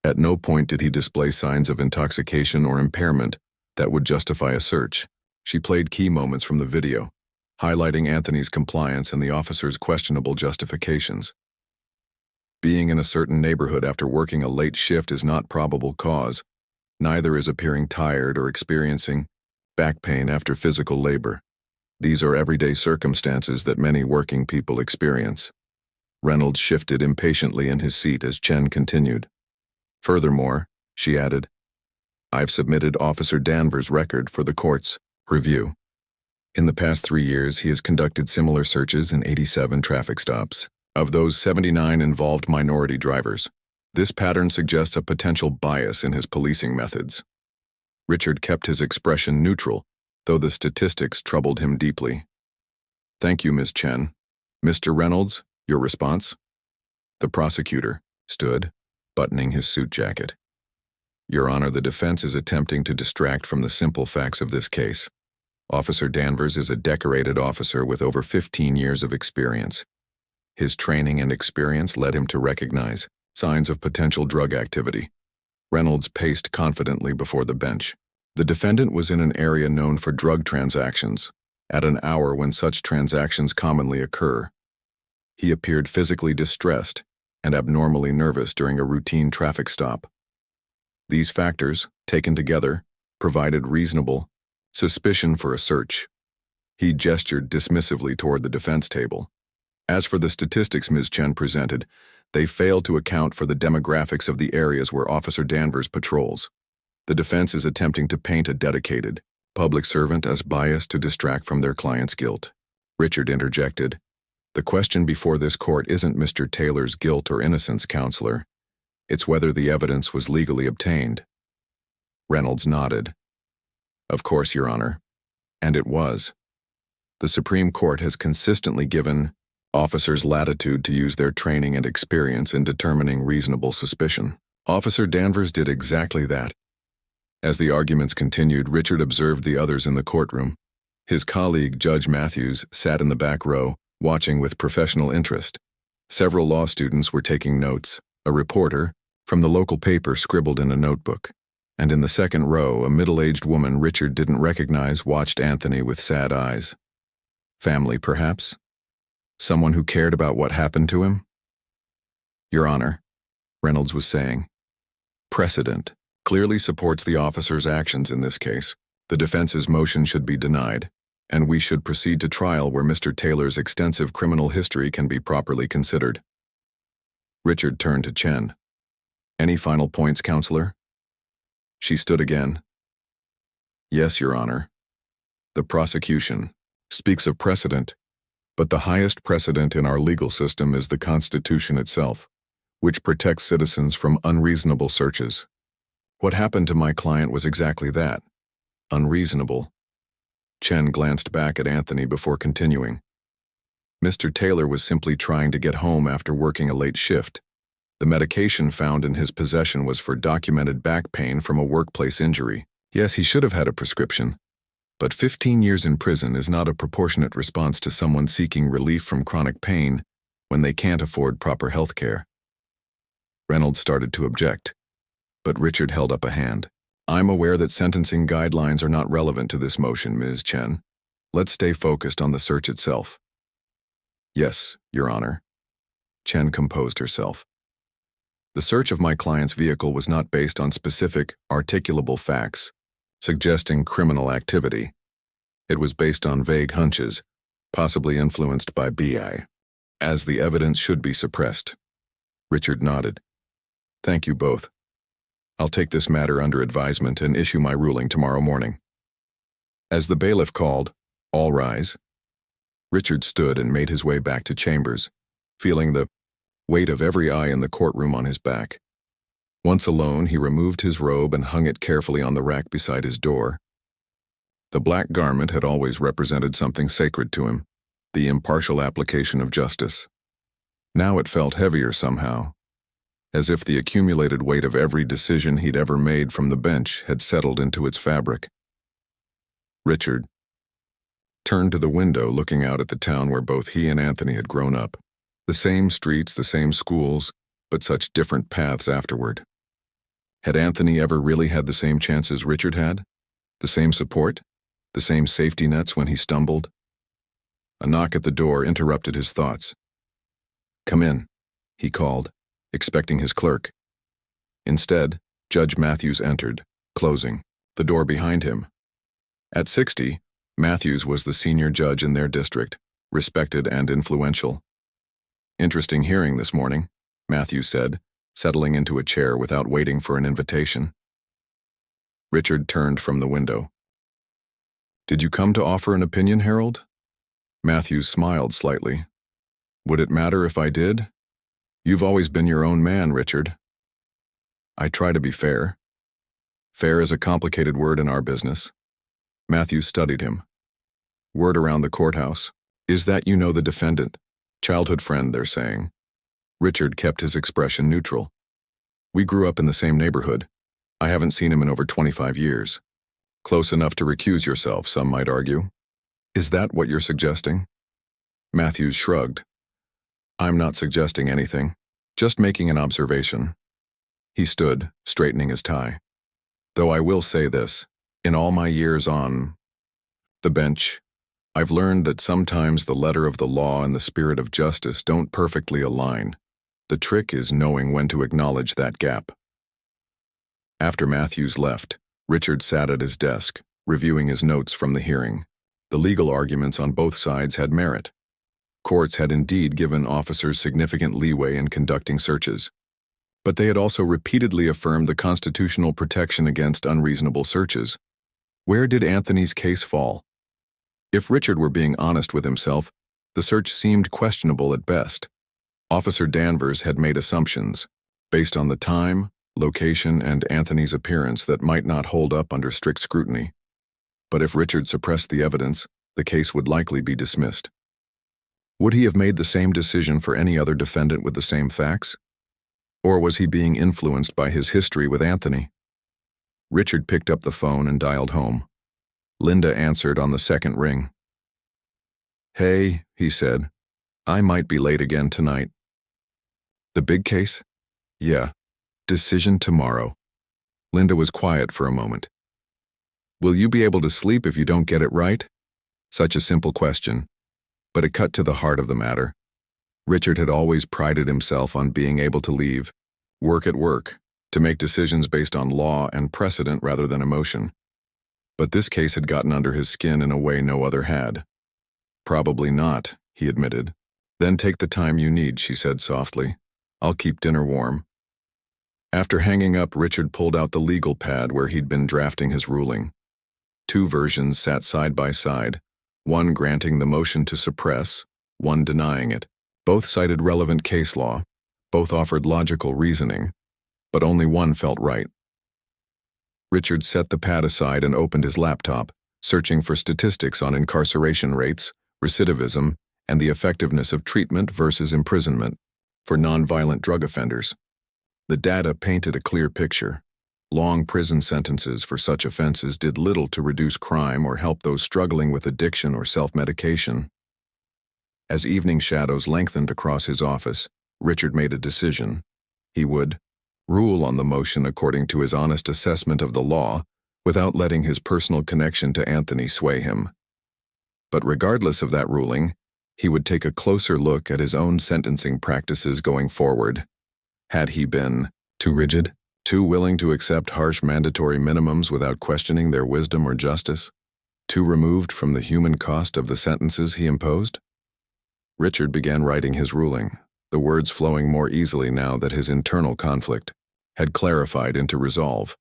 At no point did he display signs of intoxication or impairment that would justify a search. She played key moments from the video, highlighting Anthony's compliance and the officer's questionable justifications. Being in a certain neighborhood after working a late shift is not probable cause. Neither is appearing tired or experiencing back pain after physical labor. These are everyday circumstances that many working people experience. Reynolds shifted impatiently in his seat as Chen continued. Furthermore, she added, I've submitted Officer Danvers' record for the court's review. In the past 3 years, he has conducted similar searches in 87 traffic stops. Of those, 79 involved minority drivers. This pattern suggests a potential bias in his policing methods. Richard kept his expression neutral, though the statistics troubled him deeply. Thank you, Ms. Chen. Mr. Reynolds, your response? The prosecutor stood, buttoning his suit jacket. Your Honor, the defense is attempting to distract from the simple facts of this case. Officer Danvers is a decorated officer with over 15 years of experience. His training and experience led him to recognize signs of potential drug activity. Reynolds paced confidently before the bench. The defendant was in an area known for drug transactions, at an hour when such transactions commonly occur. He appeared physically distressed and abnormally nervous during a routine traffic stop. These factors, taken together, provided reasonable suspicion for a search. He gestured dismissively toward the defense table. As for the statistics Ms. Chen presented, they failed to account for the demographics of the areas where Officer Danvers patrols. The defense is attempting to paint a dedicated public servant as biased to distract from their client's guilt. Richard interjected. The question before this court isn't Mr. Taylor's guilt or innocence, counselor. It's whether the evidence was legally obtained. Reynolds nodded. Of course, Your Honor. And it was. The Supreme Court has consistently given officers latitude to use their training and experience in determining reasonable suspicion. Officer Danvers did exactly that. As the arguments continued, Richard observed the others in the courtroom. His colleague, Judge Matthews, sat in the back row, watching with professional interest. Several law students were taking notes. A reporter from the local paper scribbled in a notebook. And in the second row, a middle-aged woman Richard didn't recognize watched Anthony with sad eyes. Family, perhaps? Someone who cared about what happened to him? Your Honor, Reynolds was saying. Precedent clearly supports the officer's actions in this case. The defense's motion should be denied, and we should proceed to trial where Mr. Taylor's extensive criminal history can be properly considered. Richard turned to Chen. Any final points, counselor? She stood again. Yes, Your Honor. The prosecution speaks of precedent, but the highest precedent in our legal system is the Constitution itself, which protects citizens from unreasonable searches. What happened to my client was exactly that, unreasonable. Chen glanced back at Anthony before continuing. Mr. Taylor was simply trying to get home after working a late shift. The medication found in his possession was for documented back pain from a workplace injury. Yes, he should have had a prescription, but 15 years in prison is not a proportionate response to someone seeking relief from chronic pain when they can't afford proper health care. Reynolds started to object, but Richard held up a hand. I'm aware that sentencing guidelines are not relevant to this motion, Ms. Chen. Let's stay focused on the search itself. Yes, Your Honor. Chen composed herself. The search of my client's vehicle was not based on specific, articulable facts, suggesting criminal activity. It was based on vague hunches, possibly influenced by BI, as the evidence should be suppressed. Richard nodded. Thank you both. I'll take this matter under advisement and issue my ruling tomorrow morning. As the bailiff called, all rise, Richard stood and made his way back to chambers, feeling the weight of every eye in the courtroom on his back. Once alone, he removed his robe and hung it carefully on the rack beside his door. The black garment had always represented something sacred to him, the impartial application of justice. Now it felt heavier somehow, as if the accumulated weight of every decision he'd ever made from the bench had settled into its fabric. Richard turned to the window, looking out at the town where both he and Anthony had grown up. The same streets, the same schools, but such different paths afterward. Had Anthony ever really had the same chances Richard had? The same support? The same safety nets when he stumbled? A knock at the door interrupted his thoughts. Come in, he called, expecting his clerk. Instead, Judge Matthews entered, closing the door behind him. At 60, Matthews was the senior judge in their district, respected and influential. Interesting hearing this morning, Matthews said, settling into a chair without waiting for an invitation. Richard turned from the window. Did you come to offer an opinion, Harold? Matthews smiled slightly. Would it matter if I did? You've always been your own man, Richard. I try to be fair. Fair is a complicated word in our business. Matthews studied him. Word around the courthouse is that you know the defendant. Childhood friend, they're saying. Richard kept his expression neutral. We grew up in the same neighborhood. I haven't seen him in over 25 years. Close enough to recuse yourself, some might argue. Is that what you're suggesting? Matthews shrugged. I'm not suggesting anything, just making an observation. He stood, straightening his tie. Though I will say this, in all my years on the bench, I've learned that sometimes the letter of the law and the spirit of justice don't perfectly align. The trick is knowing when to acknowledge that gap. After Matthews left, Richard sat at his desk, reviewing his notes from the hearing. The legal arguments on both sides had merit. Courts had indeed given officers significant leeway in conducting searches, but they had also repeatedly affirmed the constitutional protection against unreasonable searches. Where did Anthony's case fall? If Richard were being honest with himself, the search seemed questionable at best. Officer Danvers had made assumptions, based on the time, location, and Anthony's appearance that might not hold up under strict scrutiny. But if Richard suppressed the evidence, the case would likely be dismissed. Would he have made the same decision for any other defendant with the same facts? Or was he being influenced by his history with Anthony? Richard picked up the phone and dialed home. Linda answered on the second ring. Hey, he said. I might be late again tonight. The big case? Yeah. Decision tomorrow. Linda was quiet for a moment. Will you be able to sleep if you don't get it right? Such a simple question, but it cut to the heart of the matter. Richard had always prided himself on being able to leave work at work, to make decisions based on law and precedent rather than emotion. But this case had gotten under his skin in a way no other had. Probably not, he admitted. Then take the time you need, she said softly. I'll keep dinner warm. After hanging up, Richard pulled out the legal pad where he'd been drafting his ruling. Two versions sat side by side, one granting the motion to suppress, one denying it. Both cited relevant case law, both offered logical reasoning, but only one felt right. Richard set the pad aside and opened his laptop, searching for statistics on incarceration rates, recidivism, and the effectiveness of treatment versus imprisonment for nonviolent drug offenders. The data painted a clear picture. Long prison sentences for such offenses did little to reduce crime or help those struggling with addiction or self-medication. As evening shadows lengthened across his office, Richard made a decision. He would rule on the motion according to his honest assessment of the law, without letting his personal connection to Anthony sway him. But regardless of that ruling, he would take a closer look at his own sentencing practices going forward. Had he been too rigid? Too willing to accept harsh mandatory minimums without questioning their wisdom or justice? Too removed from the human cost of the sentences he imposed? Richard began writing his ruling, the words flowing more easily now that his internal conflict had clarified into resolve.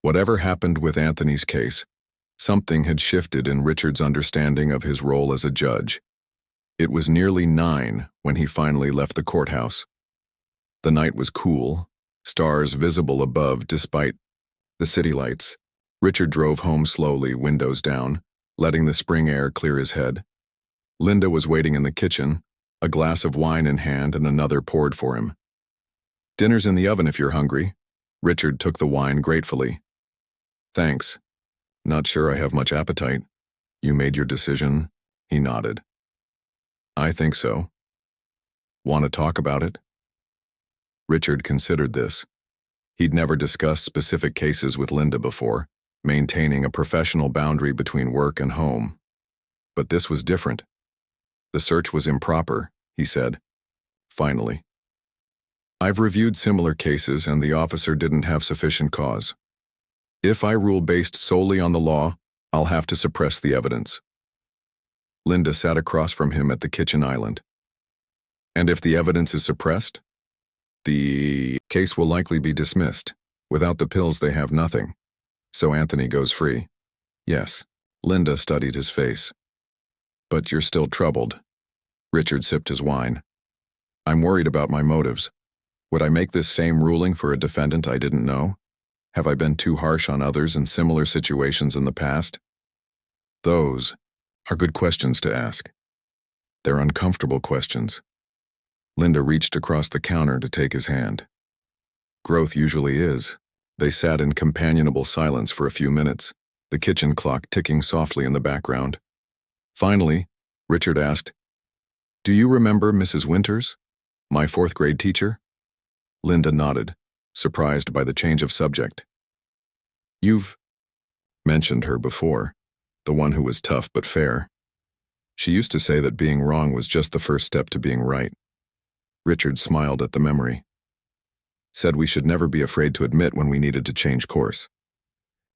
Whatever happened with Anthony's case, something had shifted in Richard's understanding of his role as a judge. It was nearly 9 when he finally left the courthouse. The night was cool, stars visible above despite the city lights. Richard drove home slowly, windows down, letting the spring air clear his head. Linda was waiting in the kitchen, a glass of wine in hand and another poured for him. Dinner's in the oven if you're hungry. Richard took the wine gratefully. Thanks. Not sure I have much appetite. You made your decision? He nodded. I think so. Want to talk about it? Richard considered this. He'd never discussed specific cases with Linda before, maintaining a professional boundary between work and home. But this was different. The search was improper, he said. Finally. I've reviewed similar cases and the officer didn't have sufficient cause. If I rule based solely on the law, I'll have to suppress the evidence. Linda sat across from him at the kitchen island. And if the evidence is suppressed? The case will likely be dismissed. Without the pills they have nothing. So Anthony goes free. Yes. Linda studied his face. But you're still troubled. Richard sipped his wine. I'm worried about my motives. Would I make this same ruling for a defendant I didn't know? Have I been too harsh on others in similar situations in the past? Those are good questions to ask. They're uncomfortable questions. Linda reached across the counter to take his hand. Growth usually is. They sat in companionable silence for a few minutes, the kitchen clock ticking softly in the background. Finally, Richard asked, "Do you remember Mrs. Winters, my fourth-grade teacher?" Linda nodded, surprised by the change of subject. "You've mentioned her before, the one who was tough but fair. She used to say that being wrong was just the first step to being right." Richard smiled at the memory. "Said we should never be afraid to admit when we needed to change course."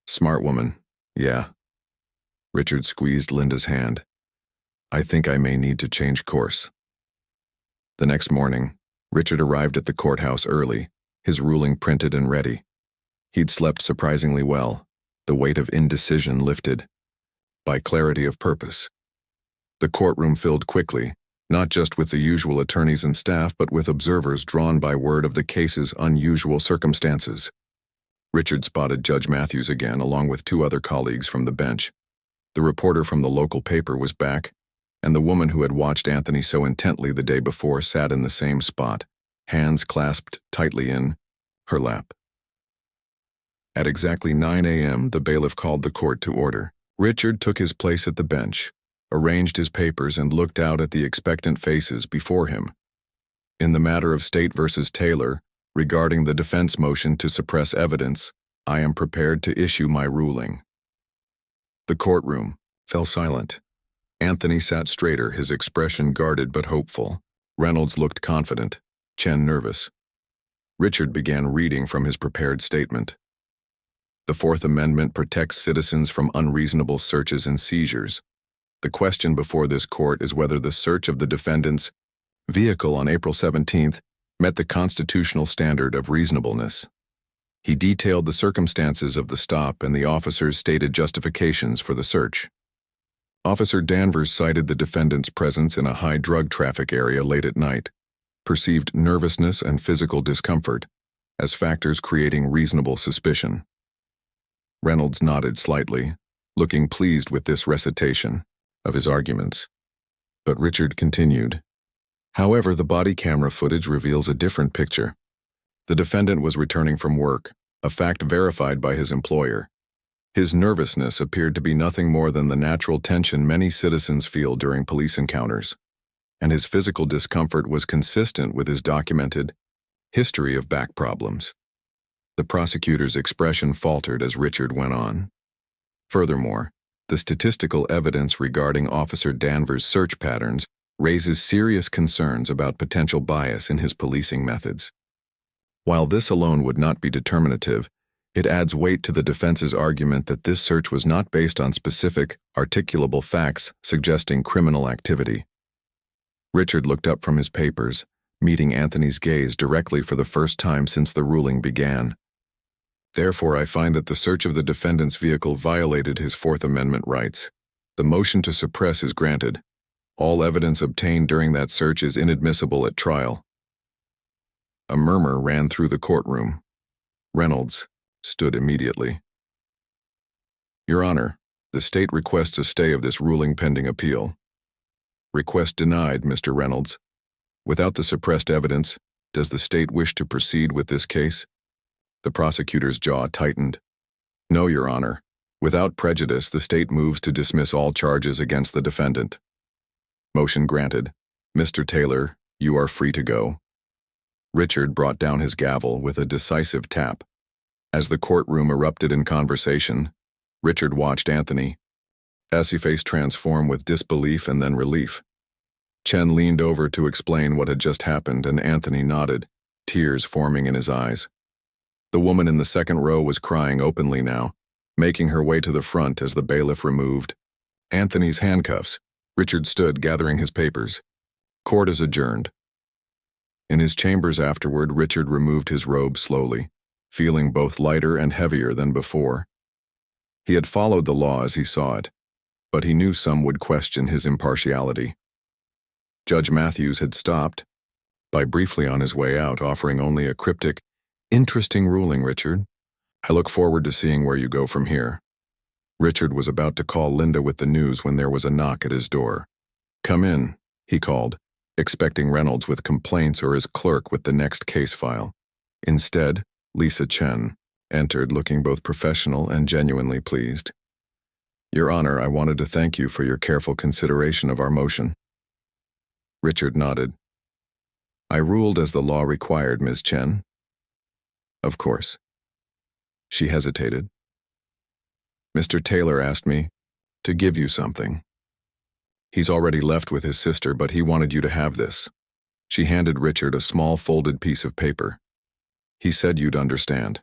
"Smart woman, yeah." Richard squeezed Linda's hand. "I think I may need to change course." The next morning, Richard arrived at the courthouse early, his ruling printed and ready. He'd slept surprisingly well, the weight of indecision lifted by clarity of purpose. The courtroom filled quickly, not just with the usual attorneys and staff, but with observers drawn by word of the case's unusual circumstances. Richard spotted Judge Matthews again, along with two other colleagues from the bench. The reporter from the local paper was back, and the woman who had watched Anthony so intently the day before sat in the same spot, hands clasped tightly in her lap. At exactly 9 a.m., the bailiff called the court to order. Richard took his place at the bench, arranged his papers, and looked out at the expectant faces before him. In the matter of State versus Taylor, regarding the defense motion to suppress evidence, I am prepared to issue my ruling. The courtroom fell silent. Anthony sat straighter, his expression guarded but hopeful. Reynolds looked confident, Chen nervous. Richard began reading from his prepared statement. The Fourth Amendment protects citizens from unreasonable searches and seizures. The question before this court is whether the search of the defendant's vehicle on April 17th met the constitutional standard of reasonableness. He detailed the circumstances of the stop and the officer's stated justifications for the search. Officer Danvers cited the defendant's presence in a high drug traffic area late at night, perceived nervousness and physical discomfort as factors creating reasonable suspicion. Reynolds nodded slightly, looking pleased with this recitation of his arguments. But Richard continued. However, the body camera footage reveals a different picture. The defendant was returning from work, a fact verified by his employer. His nervousness appeared to be nothing more than the natural tension many citizens feel during police encounters, and his physical discomfort was consistent with his documented history of back problems. The prosecutor's expression faltered as Richard went on. Furthermore, the statistical evidence regarding Officer Danvers' search patterns raises serious concerns about potential bias in his policing methods. While this alone would not be determinative, it adds weight to the defense's argument that this search was not based on specific, articulable facts suggesting criminal activity. Richard looked up from his papers, meeting Anthony's gaze directly for the first time since the ruling began. Therefore, I find that the search of the defendant's vehicle violated his Fourth Amendment rights. The motion to suppress is granted. All evidence obtained during that search is inadmissible at trial. A murmur ran through the courtroom. Reynolds stood immediately. Your Honor, the state requests a stay of this ruling pending appeal. Request denied, Mr. Reynolds. Without the suppressed evidence, does the state wish to proceed with this case? The prosecutor's jaw tightened. No, Your Honor. Without prejudice, the state moves to dismiss all charges against the defendant. Motion granted. Mr. Taylor, you are free to go. Richard brought down his gavel with a decisive tap. As the courtroom erupted in conversation, Richard watched Anthony. As his face transform with disbelief and then relief. Chen leaned over to explain what had just happened, and Anthony nodded, tears forming in his eyes. The woman in the second row was crying openly now, making her way to the front as the bailiff removed Anthony's handcuffs. Richard stood gathering his papers. Court is adjourned. In his chambers afterward, Richard removed his robe slowly, feeling both lighter and heavier than before. He had followed the law as he saw it, but he knew some would question his impartiality. Judge Matthews had stopped, by briefly on his way out, offering only a cryptic, "Interesting ruling, Richard. I look forward to seeing where you go from here." Richard was about to call Linda with the news when there was a knock at his door. "Come in," he called, expecting Reynolds with complaints or his clerk with the next case file. Instead, Lisa Chen entered, looking both professional and genuinely pleased. "Your Honor, I wanted to thank you for your careful consideration of our motion." Richard nodded. "I ruled as the law required, Ms. Chen." "Of course." She hesitated. "Mr. Taylor asked me to give you something. He's already left with his sister, but he wanted you to have this." She handed Richard a small folded piece of paper. "He said you'd understand."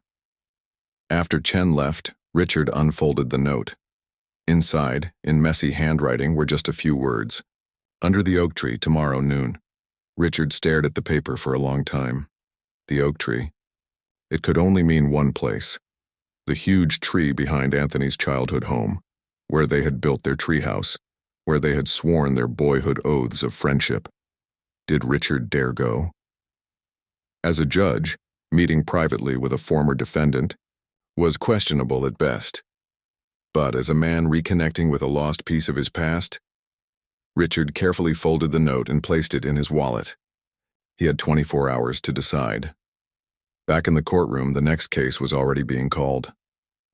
After Chen left, Richard unfolded the note. Inside, in messy handwriting, were just a few words. "Under the oak tree, tomorrow noon." Richard stared at the paper for a long time. The oak tree. It could only mean one place. The huge tree behind Anthony's childhood home, where they had built their treehouse, where they had sworn their boyhood oaths of friendship. Did Richard dare go? As a judge, meeting privately with a former defendant was questionable at best. But as a man reconnecting with a lost piece of his past, Richard carefully folded the note and placed it in his wallet. He had 24 hours to decide. Back in the courtroom, the next case was already being called.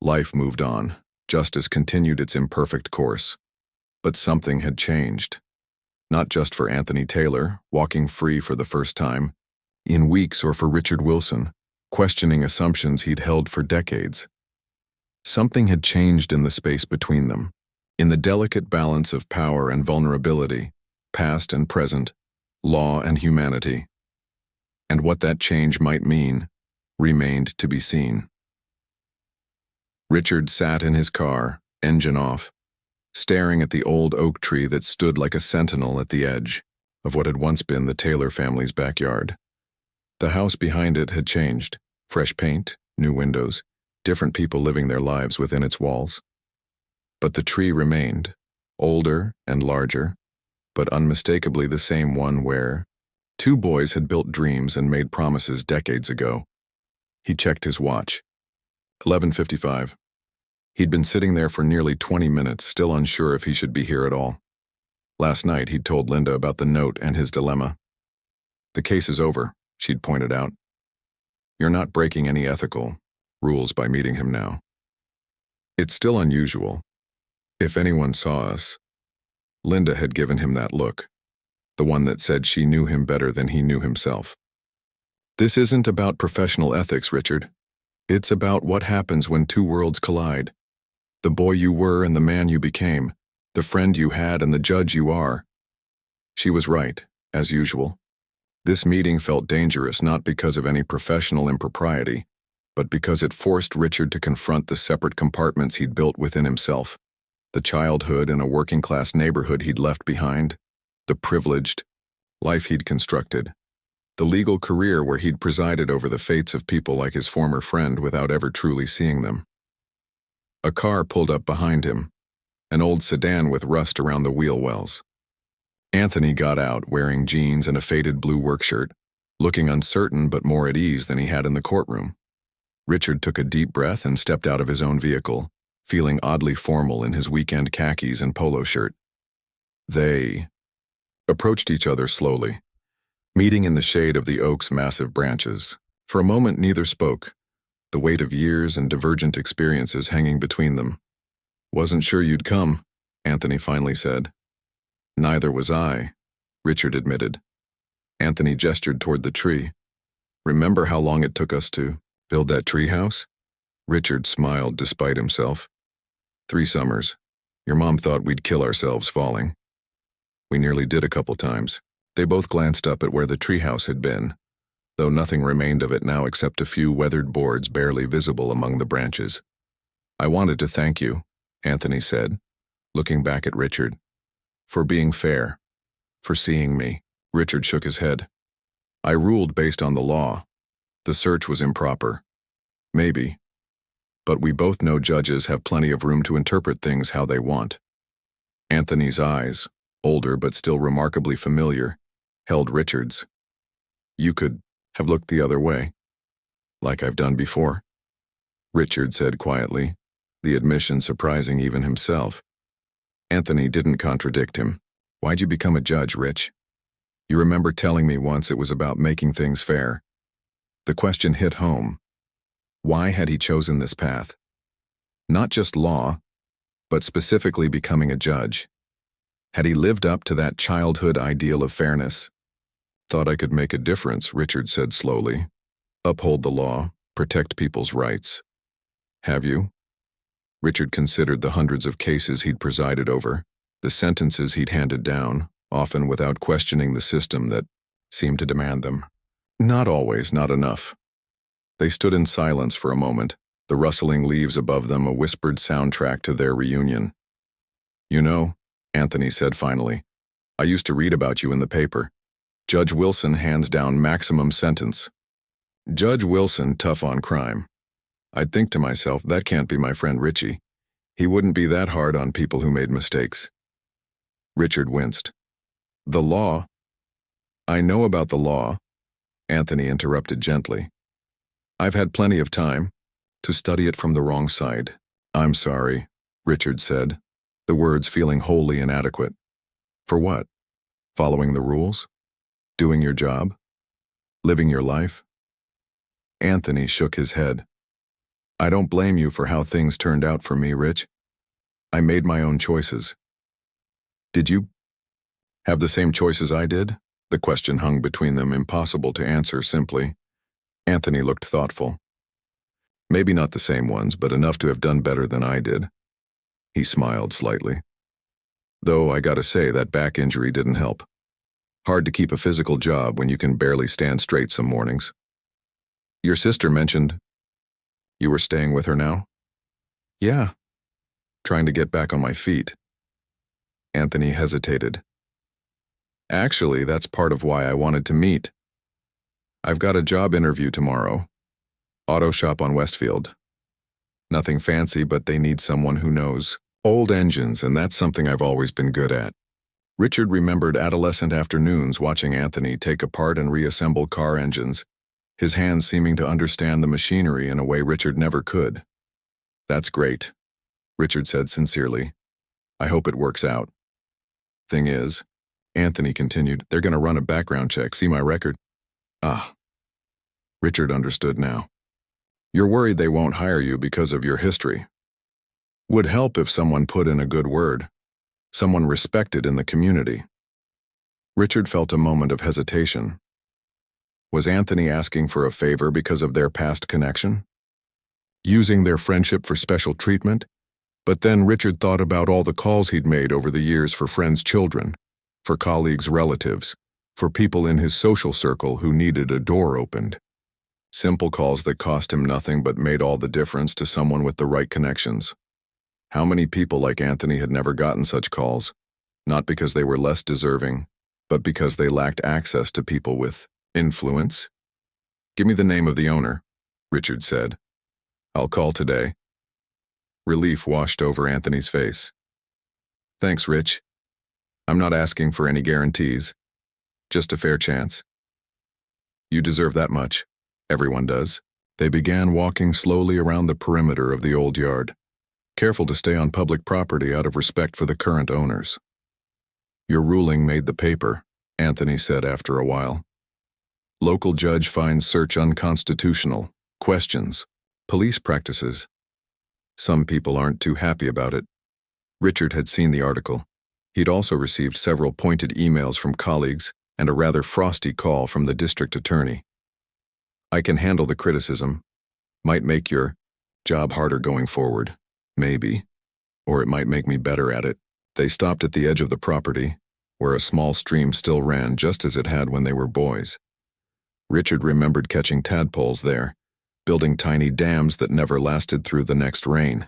Life moved on. Justice continued its imperfect course. But something had changed. Not just for Anthony Taylor, walking free for the first time, in weeks, or for Richard Wilson, questioning assumptions he'd held for decades. Something had changed in the space between them, in the delicate balance of power and vulnerability, past and present, law and humanity. And what that change might mean remained to be seen. Richard sat in his car, engine off, staring at the old oak tree that stood like a sentinel at the edge of what had once been the Taylor family's backyard. The house behind it had changed. Fresh paint, new windows, different people living their lives within its walls. But the tree remained, older and larger, but unmistakably the same one where two boys had built dreams and made promises decades ago. He checked his watch. 11:55. He'd been sitting there for nearly 20 minutes, still unsure if he should be here at all. Last night, he'd told Linda about the note and his dilemma. "The case is over," she'd pointed out. "You're not breaking any ethical rules by meeting him now. It's still unusual. If anyone saw us..." Linda had given him that look, the one that said she knew him better than he knew himself. "This isn't about professional ethics, Richard. It's about what happens when two worlds collide. The boy you were and the man you became, the friend you had and the judge you are." She was right, as usual. This meeting felt dangerous not because of any professional impropriety, but because it forced Richard to confront the separate compartments he'd built within himself. The childhood in a working-class neighborhood he'd left behind, the privileged life he'd constructed, the legal career where he'd presided over the fates of people like his former friend without ever truly seeing them. A car pulled up behind him, an old sedan with rust around the wheel wells. Anthony got out, wearing jeans and a faded blue work shirt, looking uncertain but more at ease than he had in the courtroom. Richard took a deep breath and stepped out of his own vehicle, feeling oddly formal in his weekend khakis and polo shirt. They approached each other slowly, meeting in the shade of the oak's massive branches. For a moment, neither spoke, the weight of years and divergent experiences hanging between them. "Wasn't sure you'd come," Anthony finally said. "Neither was I," Richard admitted. Anthony gestured toward the tree. "Remember how long it took us to build that treehouse?" Richard smiled despite himself. 3 summers. Your mom thought we'd kill ourselves falling. We nearly did a couple times." They both glanced up at where the treehouse had been, though nothing remained of it now except a few weathered boards barely visible among the branches. "I wanted to thank you," Anthony said, looking back at Richard, "for being fair, for seeing me." Richard shook his head. "I ruled based on the law. The search was improper. Maybe. But we both know judges have plenty of room to interpret things how they want." Anthony's eyes, older but still remarkably familiar, held Richard's. You could have looked the other way, like I've done before, Richard said quietly, the admission surprising even himself. Anthony didn't contradict him. Why'd you become a judge, Rich? You remember telling me once it was about making things fair. The question hit home. Why had he chosen this path? Not just law, but specifically becoming a judge. Had he lived up to that childhood ideal of fairness? Thought I could make a difference, Richard said slowly. Uphold the law, protect people's rights. Have you? Richard considered the hundreds of cases he'd presided over, the sentences he'd handed down, often without questioning the system that seemed to demand them. Not always, not enough. They stood in silence for a moment, the rustling leaves above them a whispered soundtrack to their reunion. You know, Anthony said finally, I used to read about you in the paper. Judge Wilson hands down maximum sentence. Judge Wilson tough on crime. I'd think to myself, that can't be my friend Richie. He wouldn't be that hard on people who made mistakes. Richard winced. The law? I know about the law, Anthony interrupted gently. I've had plenty of time to study it from the wrong side. I'm sorry, Richard said, the words feeling wholly inadequate. For what? Following the rules? Doing your job? Living your life? Anthony shook his head. I don't blame you for how things turned out for me, Rich. I made my own choices. Did you have the same choices I did? The question hung between them, impossible to answer simply. Anthony looked thoughtful. Maybe not the same ones, but enough to have done better than I did. He smiled slightly. Though I gotta say, that back injury didn't help. Hard to keep a physical job when you can barely stand straight some mornings. Your sister mentioned you were staying with her now? Yeah. Trying to get back on my feet. Anthony hesitated. Actually, that's part of why I wanted to meet. I've got a job interview tomorrow. Auto shop on Westfield. Nothing fancy, but they need someone who knows old engines, and that's something I've always been good at. Richard remembered adolescent afternoons watching Anthony take apart and reassemble car engines, his hands seeming to understand the machinery in a way Richard never could. That's great, Richard said sincerely. I hope it works out. Thing is, Anthony continued, they're going to run a background check, see my record. Ah. Richard understood now. You're worried they won't hire you because of your history. Would help if someone put in a good word, someone respected in the community. Richard felt a moment of hesitation. Was Anthony asking for a favor because of their past connection? Using their friendship for special treatment? But then Richard thought about all the calls he'd made over the years for friends' children, for colleagues' relatives, for people in his social circle who needed a door opened. Simple calls that cost him nothing but made all the difference to someone with the right connections. How many people like Anthony had never gotten such calls, not because they were less deserving, but because they lacked access to people with influence? Give me the name of the owner, Richard said. I'll call today. Relief washed over Anthony's face. Thanks, Rich. I'm not asking for any guarantees. Just a fair chance. You deserve that much. Everyone does. They began walking slowly around the perimeter of the old yard, careful to stay on public property out of respect for the current owners. Your ruling made the paper, Anthony said after a while. Local judge finds search unconstitutional. Questions. Police practices. Some people aren't too happy about it. Richard had seen the article. He'd also received several pointed emails from colleagues and a rather frosty call from the district attorney. I can handle the criticism. Might make your job harder going forward. Maybe. Or it might make me better at it. They stopped at the edge of the property, where a small stream still ran just as it had when they were boys. Richard remembered catching tadpoles there, building tiny dams that never lasted through the next rain.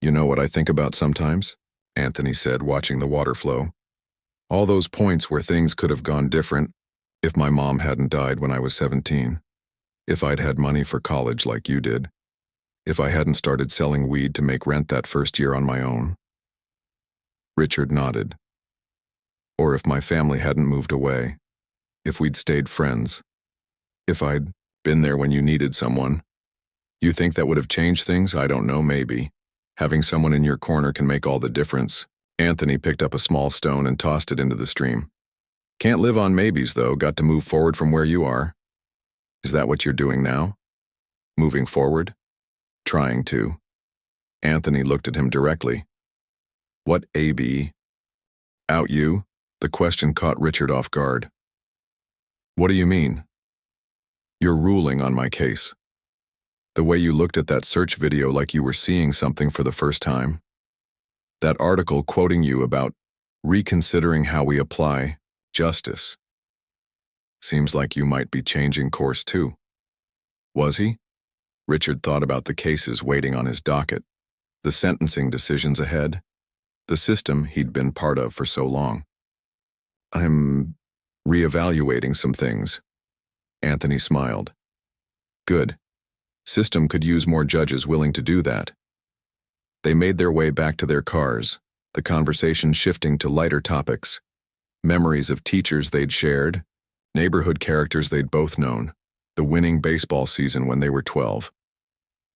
You know what I think about sometimes? Anthony said, watching the water flow. All those points where things could have gone different, if my mom hadn't died when I was 17, if I'd had money for college like you did, if I hadn't started selling weed to make rent that first year on my own. Richard nodded. Or if my family hadn't moved away. If we'd stayed friends. If I'd been there when you needed someone. You think that would have changed things? I don't know, maybe. Having someone in your corner can make all the difference. Anthony picked up a small stone and tossed it into the stream. Can't live on maybes, though. Got to move forward from where you are. Is that what you're doing now? Moving forward? Trying to. Anthony looked at him directly. What AB? Out you? The question caught Richard off guard. What do you mean? You're ruling on my case. The way you looked at that search video like you were seeing something for the first time. That article quoting you about reconsidering how we apply justice. Seems like you might be changing course too. Was he? Richard thought about the cases waiting on his docket, the sentencing decisions ahead, the system he'd been part of for so long. I'm reevaluating some things. Anthony smiled. Good. System could use more judges willing to do that. They made their way back to their cars, the conversation shifting to lighter topics. Memories of teachers they'd shared, neighborhood characters they'd both known, the winning baseball season when they were 12.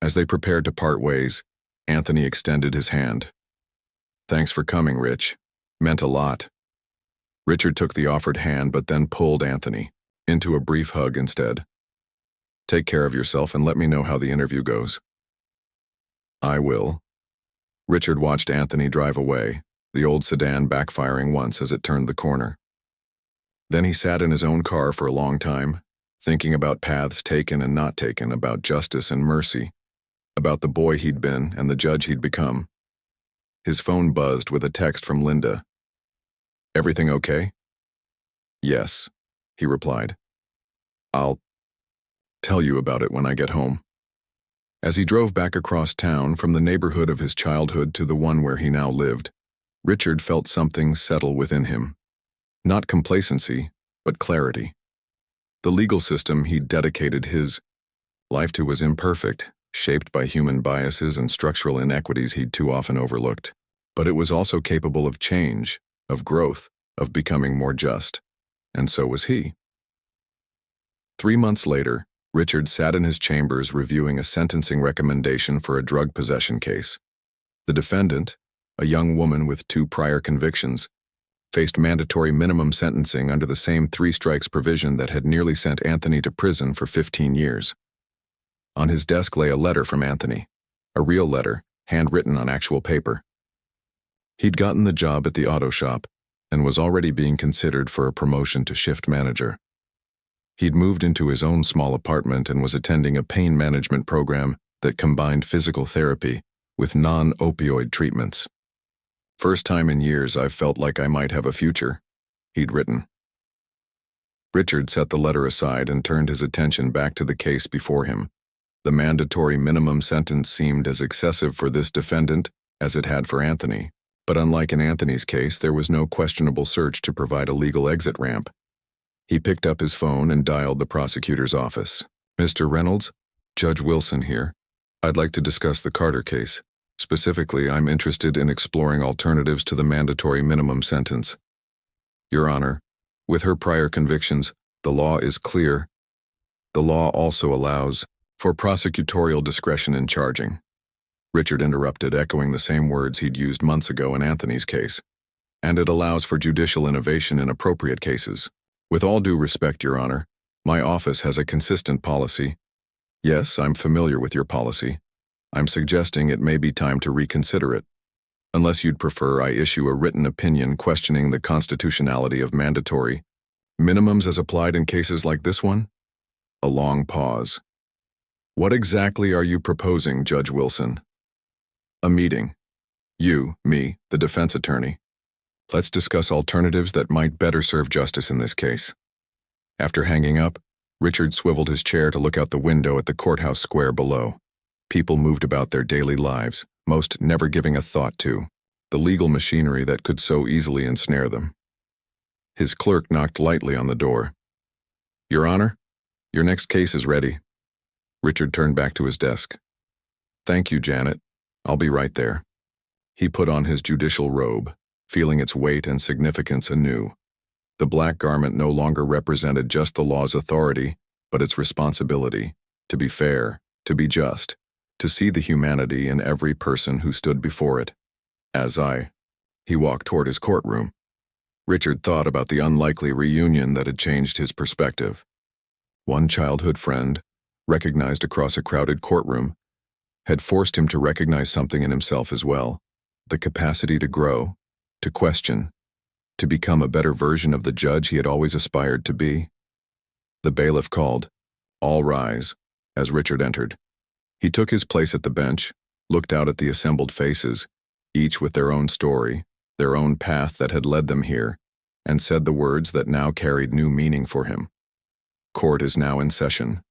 As they prepared to part ways, Anthony extended his hand. Thanks for coming, Rich. Meant a lot. Richard took the offered hand but then pulled Anthony into a brief hug instead. Take care of yourself and let me know how the interview goes. I will. Richard watched Anthony drive away, the old sedan backfiring once as it turned the corner. Then he sat in his own car for a long time, thinking about paths taken and not taken, about justice and mercy, about the boy he'd been and the judge he'd become. His phone buzzed with a text from Linda. Everything okay? Yes, he replied. I'll tell you about it when I get home. As he drove back across town from the neighborhood of his childhood to the one where he now lived, Richard felt something settle within him. Not complacency, but clarity. The legal system he'd dedicated his life to was imperfect, shaped by human biases and structural inequities he'd too often overlooked. But it was also capable of change, of growth, of becoming more just. And so was he. 3 months later, Richard sat in his chambers reviewing a sentencing recommendation for a drug possession case. The defendant, a young woman with 2 prior convictions, faced mandatory minimum sentencing under the same 3 strikes provision that had nearly sent Anthony to prison for 15 years. On his desk lay a letter from Anthony, a real letter, handwritten on actual paper. He'd gotten the job at the auto shop and was already being considered for a promotion to shift manager. He'd moved into his own small apartment and was attending a pain management program that combined physical therapy with non-opioid treatments. First time in years I've felt like I might have a future, he'd written. Richard set the letter aside and turned his attention back to the case before him. The mandatory minimum sentence seemed as excessive for this defendant as it had for Anthony, but unlike in Anthony's case, there was no questionable search to provide a legal exit ramp. He picked up his phone and dialed the prosecutor's office. Mr. Reynolds, Judge Wilson here. I'd like to discuss the Carter case. Specifically, I'm interested in exploring alternatives to the mandatory minimum sentence. Your Honor, with her prior convictions, the law is clear. The law also allows for prosecutorial discretion in charging. Richard interrupted, echoing the same words he'd used months ago in Anthony's case. And it allows for judicial innovation in appropriate cases. With all due respect, Your Honor, my office has a consistent policy. Yes, I'm familiar with your policy. I'm suggesting it may be time to reconsider it. Unless you'd prefer I issue a written opinion questioning the constitutionality of mandatory minimums as applied in cases like this one? A long pause. What exactly are you proposing, Judge Wilson? A meeting. You, me, the defense attorney. Let's discuss alternatives that might better serve justice in this case. After hanging up, Richard swiveled his chair to look out the window at the courthouse square below. People moved about their daily lives, most never giving a thought to the legal machinery that could so easily ensnare them. His clerk knocked lightly on the door. Your Honor, your next case is ready. Richard turned back to his desk. Thank you, Janet. I'll be right there. He put on his judicial robe, feeling its weight and significance anew. The black garment no longer represented just the law's authority, but its responsibility, to be fair, to be just, to see the humanity in every person who stood before it. He walked toward his courtroom. Richard thought about the unlikely reunion that had changed his perspective. One childhood friend, recognized across a crowded courtroom, had forced him to recognize something in himself as well, the capacity to grow, to question, to become a better version of the judge he had always aspired to be. The bailiff called, "All rise," as Richard entered. He took his place at the bench, looked out at the assembled faces, each with their own story, their own path that had led them here, and said the words that now carried new meaning for him. "Court is now in session."